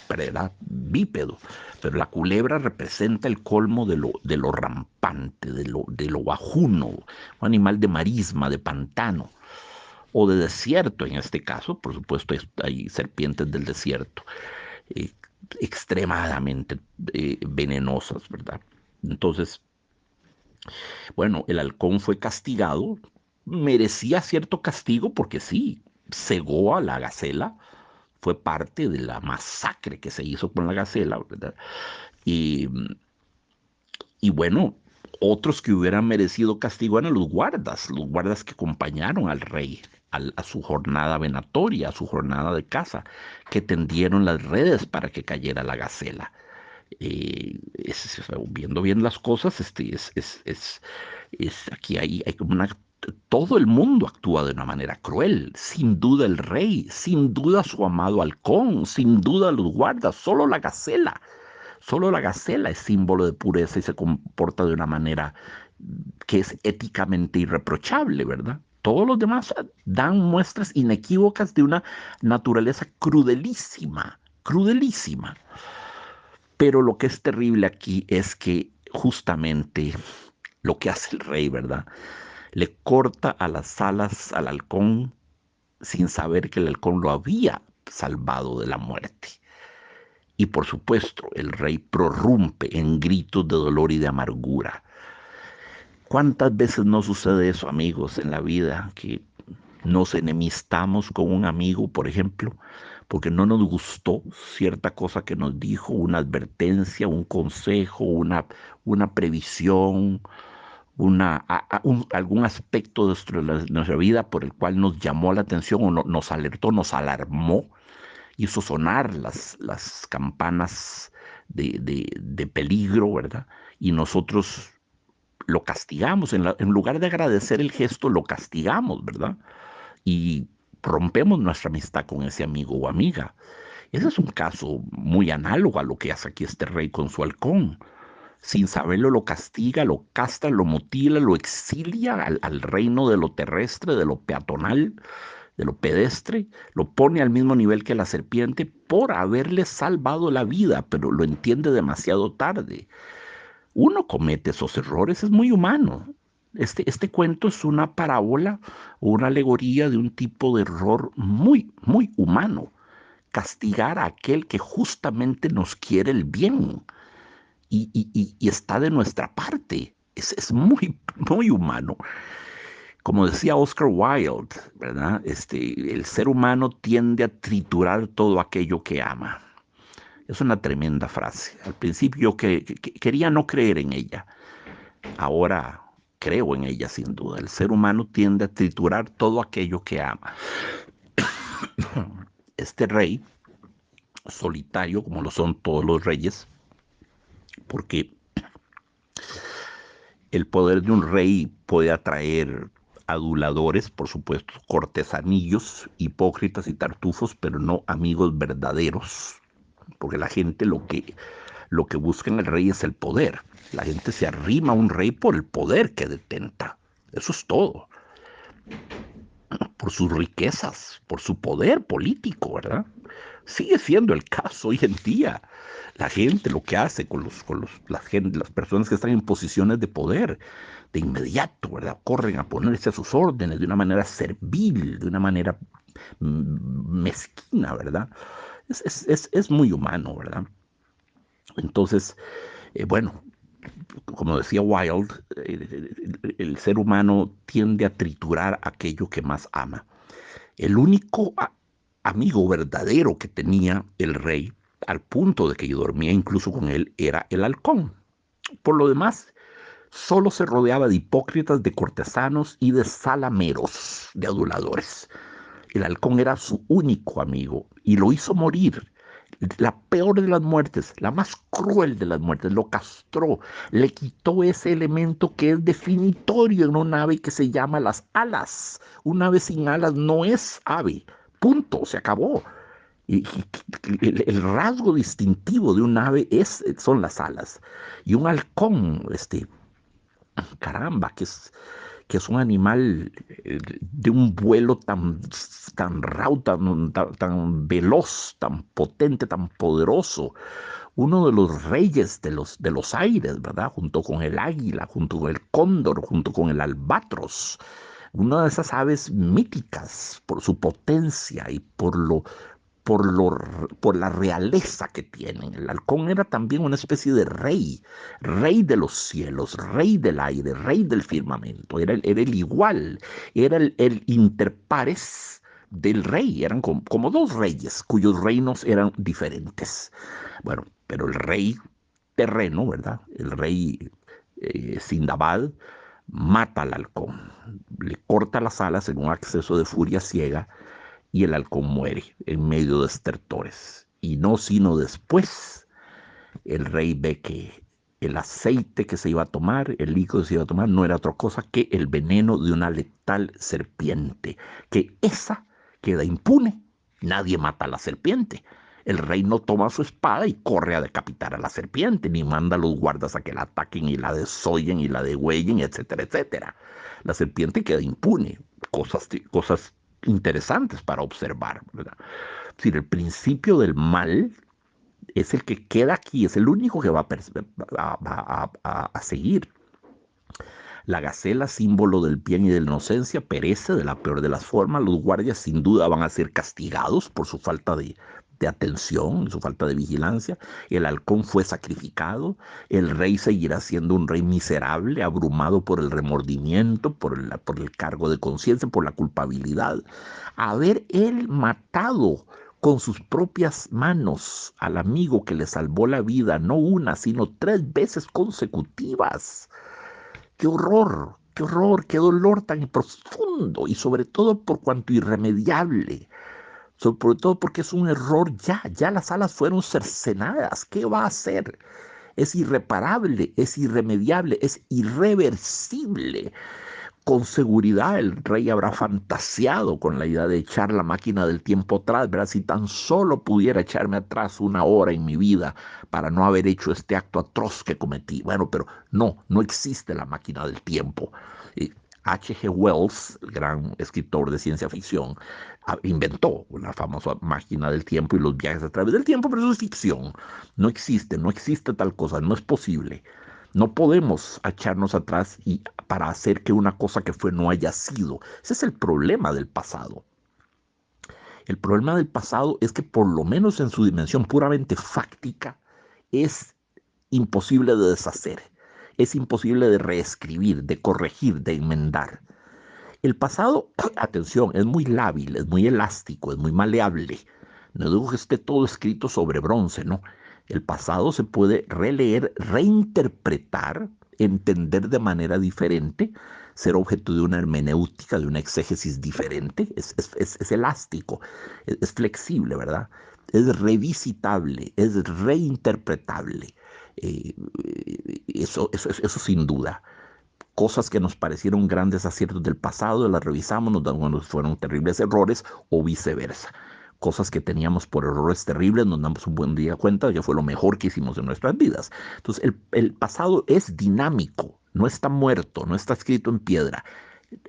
pero era bípedo. Pero la culebra representa el colmo de lo rampante, de lo bajuno, un animal de marisma, de pantano o de desierto en este caso. Por supuesto, hay serpientes del desierto, eh, extremadamente venenosas, ¿verdad? Entonces, bueno, el halcón fue castigado, merecía cierto castigo porque sí, cegó a la gacela, fue parte de la masacre que se hizo con la gacela, ¿verdad? Y, y bueno, otros que hubieran merecido castigo eran los guardas que acompañaron al rey a su jornada venatoria, a su jornada de caza, que tendieron las redes para que cayera la gacela. Viendo bien las cosas, aquí hay como todo el mundo actúa de una manera cruel, sin duda el rey, sin duda su amado halcón, sin duda los guardas, solo la gacela es símbolo de pureza y se comporta de una manera que es éticamente irreprochable, ¿verdad? Todos los demás dan muestras inequívocas de una naturaleza crudelísima, crudelísima. Pero lo que es terrible aquí es que justamente lo que hace el rey, ¿verdad? Le corta a las alas al halcón sin saber que el halcón lo había salvado de la muerte. Y por supuesto, el rey prorrumpe en gritos de dolor y de amargura. ¿Cuántas veces no sucede eso, amigos, en la vida? Que nos enemistamos con un amigo, por ejemplo, porque no nos gustó cierta cosa que nos dijo, una advertencia, un consejo, una previsión, algún aspecto de nuestra vida por el cual nos llamó la atención o nos alertó, nos alarmó, hizo sonar las campanas de peligro, ¿verdad? Y nosotros lo castigamos, en lugar de agradecer el gesto, lo castigamos, ¿verdad? Y rompemos nuestra amistad con ese amigo o amiga. Ese es un caso muy análogo a lo que hace aquí este rey con su halcón. Sin saberlo, lo castiga, lo castra, lo mutila, lo exilia al reino de lo terrestre, de lo peatonal, de lo pedestre, lo pone al mismo nivel que la serpiente por haberle salvado la vida, pero lo entiende demasiado tarde. Uno comete esos errores, es muy humano. Este cuento es una parábola o una alegoría de un tipo de error muy, muy humano. Castigar a aquel que justamente nos quiere el bien y está de nuestra parte. Es muy, muy humano. Como decía Oscar Wilde, ¿verdad? El ser humano tiende a triturar todo aquello que ama. Es una tremenda frase. Al principio yo quería no creer en ella. Ahora creo en ella sin duda. El ser humano tiende a triturar todo aquello que ama. este rey, solitario como lo son todos los reyes, porque el poder de un rey puede atraer aduladores, por supuesto, cortesanillos, hipócritas y tartufos, pero no amigos verdaderos, porque la gente lo que busca en el rey es el poder. La gente se arrima a un rey por el poder que detenta. Eso es todo. Por sus riquezas, por su poder político, ¿verdad? Sigue siendo el caso hoy en día. La gente lo que hace las personas que están en posiciones de poder, de inmediato, ¿verdad? Corren a ponerse a sus órdenes de una manera servil, de una manera mezquina, ¿verdad? Es muy humano, ¿verdad? Entonces, bueno, como decía Wilde, el ser humano tiende a triturar aquello que más ama. El único amigo verdadero que tenía el rey, al punto de que yo dormía incluso con él, era el halcón. Por lo demás, solo se rodeaba de hipócritas, de cortesanos y de salameros, de aduladores. El halcón era su único amigo y lo hizo morir. La peor de las muertes, la más cruel de las muertes, lo castró, le quitó ese elemento que es definitorio en una ave que se llama las alas. Un ave sin alas no es ave, punto, se acabó. El rasgo distintivo de un ave son las alas. Y un halcón, caramba, que es un animal de un vuelo tan raudo, tan veloz, tan potente, tan poderoso. Uno de los reyes de los aires, ¿verdad? Junto con el águila, junto con el cóndor, junto con el albatros. Una de esas aves míticas por su potencia y por la realeza que tienen. El halcón era también una especie de rey, rey de los cielos, rey del aire, rey del firmamento. Era el igual, era el interpares del rey. Eran como dos reyes cuyos reinos eran diferentes. Bueno, pero el rey terreno, ¿verdad? El rey Sindabad mata al halcón, le corta las alas en un acceso de furia ciega y el halcón muere en medio de estertores. Y no sino después el rey ve que el aceite que se iba a tomar, el líquido que se iba a tomar, no era otra cosa que el veneno de una letal serpiente, que esa queda impune. Nadie mata a la serpiente. El rey no toma su espada y corre a decapitar a la serpiente, ni manda a los guardas a que la ataquen y la desollen y la degüellen, etcétera, etcétera. La serpiente queda impune. Cosas interesantes para observar, ¿verdad? Es decir, el principio del mal es el que queda aquí, es el único que va a seguir. La gacela, símbolo del bien y de la inocencia, perece de la peor de las formas. Los guardias sin duda van a ser castigados por su falta de atención, su falta de vigilancia. El halcón fue sacrificado. El rey seguirá siendo un rey miserable, abrumado por el remordimiento, por el cargo de conciencia, por la culpabilidad. Haber él matado con sus propias manos al amigo que le salvó la vida, no una, sino 3 veces consecutivas. Qué horror, qué dolor tan profundo y sobre todo por cuanto irremediable, sobre todo porque es un error ya las alas fueron cercenadas, ¿qué va a hacer? Es irreparable, es irremediable, es irreversible. Con seguridad el rey habrá fantaseado con la idea de echar la máquina del tiempo atrás, ¿verdad? Si tan solo pudiera echarme atrás una hora en mi vida para no haber hecho este acto atroz que cometí. Bueno, pero no existe la máquina del tiempo. H.G. Wells, el gran escritor de ciencia ficción, inventó una famosa máquina del tiempo y los viajes a través del tiempo, pero eso es ficción. No existe tal cosa, no es posible. No podemos echarnos atrás y para hacer que una cosa que fue no haya sido. Ese es el problema del pasado. El problema del pasado es que por lo menos en su dimensión puramente fáctica es imposible de deshacer, es imposible de reescribir, de corregir, de enmendar. El pasado, atención, es muy lábil, es muy elástico, es muy maleable. No digo que esté todo escrito sobre bronce, no. El pasado se puede releer, reinterpretar, entender de manera diferente, ser objeto de una hermenéutica, de una exégesis diferente. Es elástico, es flexible, ¿verdad? Es revisitable, es reinterpretable. Eh, eso sin duda. Cosas que nos parecieron grandes aciertos del pasado, las revisamos, nos damos cuando fueron terribles errores o viceversa. Cosas que teníamos por errores terribles, nos damos un buen día cuenta de que fue lo mejor que hicimos en nuestras vidas. Entonces, el pasado es dinámico, no está muerto, no está escrito en piedra.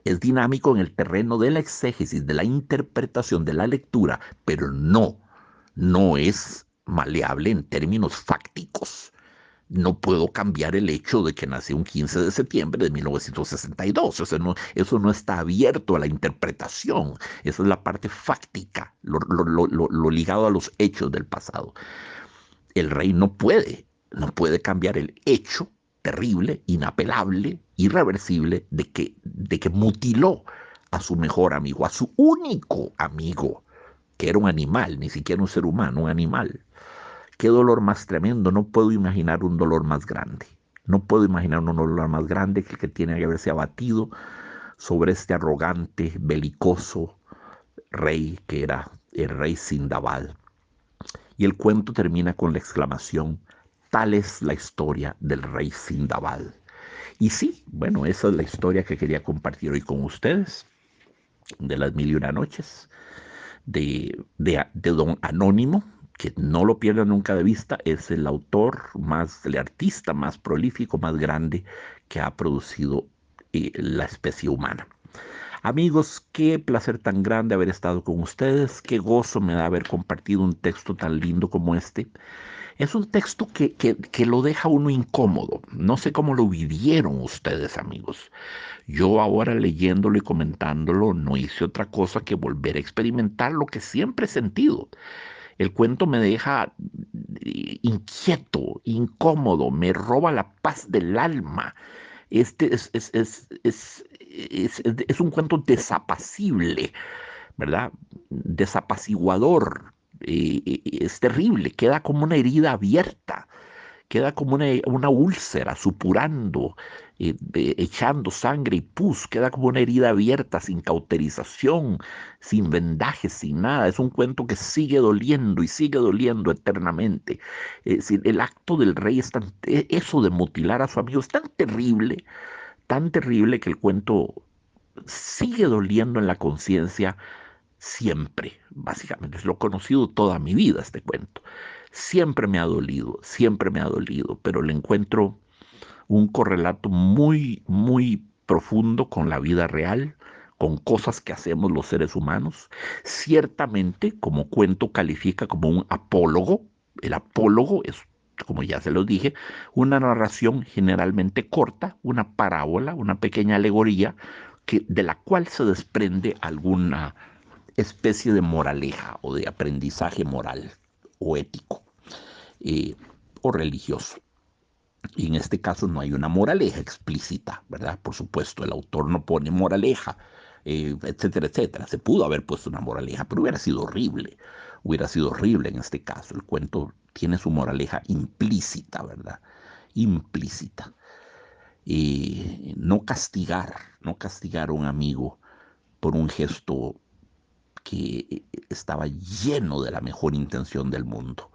Es dinámico en el terreno de la exégesis, de la interpretación, de la lectura, pero no es maleable en términos fácticos. No puedo cambiar el hecho de que nací un 15 de septiembre de 1962. Eso no está abierto a la interpretación. Eso es la parte fáctica, lo ligado a los hechos del pasado. El rey no puede cambiar el hecho terrible, inapelable, irreversible de que mutiló a su mejor amigo, a su único amigo, que era un animal, ni siquiera un ser humano, un animal. Qué dolor más tremendo, no puedo imaginar un dolor más grande. No puedo imaginar un dolor más grande que el que tiene que haberse abatido sobre este arrogante, belicoso rey que era el rey Sindabad. Y el cuento termina con la exclamación: tal es la historia del rey Sindabad. Y sí, bueno, esa es la historia que quería compartir hoy con ustedes, de las mil y una noches, de Don Anónimo, que no lo pierdan nunca de vista. Es el autor más, el artista más prolífico, más grande que ha producido la especie humana. Amigos, qué placer tan grande haber estado con ustedes, qué gozo me da haber compartido un texto tan lindo como este. Es un texto que lo deja uno incómodo. No sé cómo lo vivieron ustedes, amigos. Yo ahora leyéndolo y comentándolo no hice otra cosa que volver a experimentar lo que siempre he sentido. El cuento me deja inquieto, incómodo, me roba la paz del alma. Este es un cuento desapacible, ¿verdad? Desapaciguador. Es terrible, queda como una herida abierta, queda como una úlcera supurando, echando sangre y pus, queda como una herida abierta, sin cauterización, sin vendajes, sin nada. Es un cuento que sigue doliendo eternamente. El acto del rey es eso de mutilar a su amigo es tan terrible que el cuento sigue doliendo en la conciencia siempre, básicamente. Lo he conocido toda mi vida, este cuento. Siempre me ha dolido, pero le encuentro un correlato muy, muy profundo con la vida real, con cosas que hacemos los seres humanos. Ciertamente, como cuento califica como un apólogo. El apólogo es, como ya se los dije, una narración generalmente corta, una parábola, una pequeña alegoría, de la cual se desprende alguna especie de moraleja o de aprendizaje moral o ético, eh, o religioso. Y en este caso no hay una moraleja explícita, ¿verdad? Por supuesto, el autor no pone moraleja, etcétera, etcétera. Se pudo haber puesto una moraleja, pero hubiera sido horrible. Hubiera sido horrible en este caso. El cuento tiene su moraleja implícita, ¿verdad? Implícita. No castigar a un amigo por un gesto que estaba lleno de la mejor intención del mundo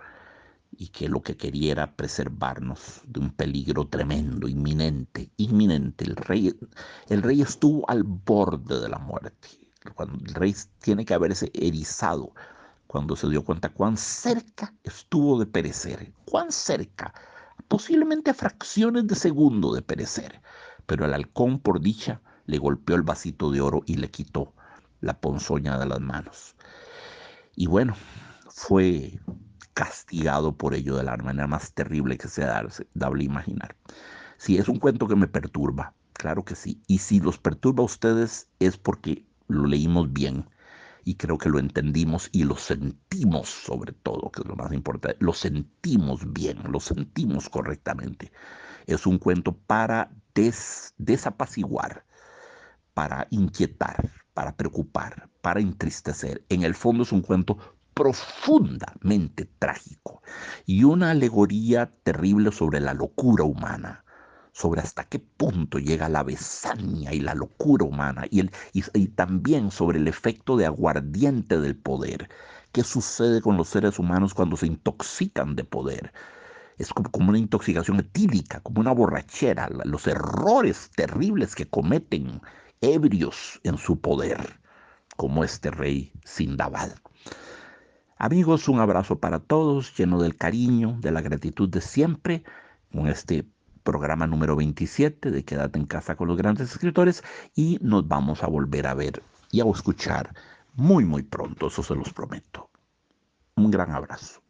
y que lo que quería era preservarnos de un peligro tremendo, inminente, inminente. El rey estuvo al borde de la muerte. Cuando el rey tiene que haberse erizado cuando se dio cuenta cuán cerca estuvo de perecer, cuán cerca, posiblemente a fracciones de segundo de perecer. Pero el halcón, por dicha, le golpeó el vasito de oro y le quitó la ponzoña de las manos. Y bueno, fue castigado por ello de la manera más terrible que sea dable imaginar. Sí, es un cuento que me perturba, claro que sí. Y si los perturba a ustedes es porque lo leímos bien y creo que lo entendimos y lo sentimos sobre todo, que es lo más importante. Lo sentimos bien, lo sentimos correctamente. Es un cuento para desapaciguar, para inquietar, para preocupar, para entristecer. En el fondo es un cuento profundamente trágico y una alegoría terrible sobre la locura humana, sobre hasta qué punto llega la besaña y la locura humana, y también sobre el efecto de aguardiente del poder. ¿Qué sucede con los seres humanos cuando se intoxican de poder? Es como una intoxicación etílica, como una borrachera, los errores terribles que cometen ebrios en su poder, como este rey Sindabad. Amigos, un abrazo para todos, lleno del cariño, de la gratitud de siempre, con este programa número 27 de Quédate en casa con los grandes escritores, y nos vamos a volver a ver y a escuchar muy, muy pronto, eso se los prometo. Un gran abrazo.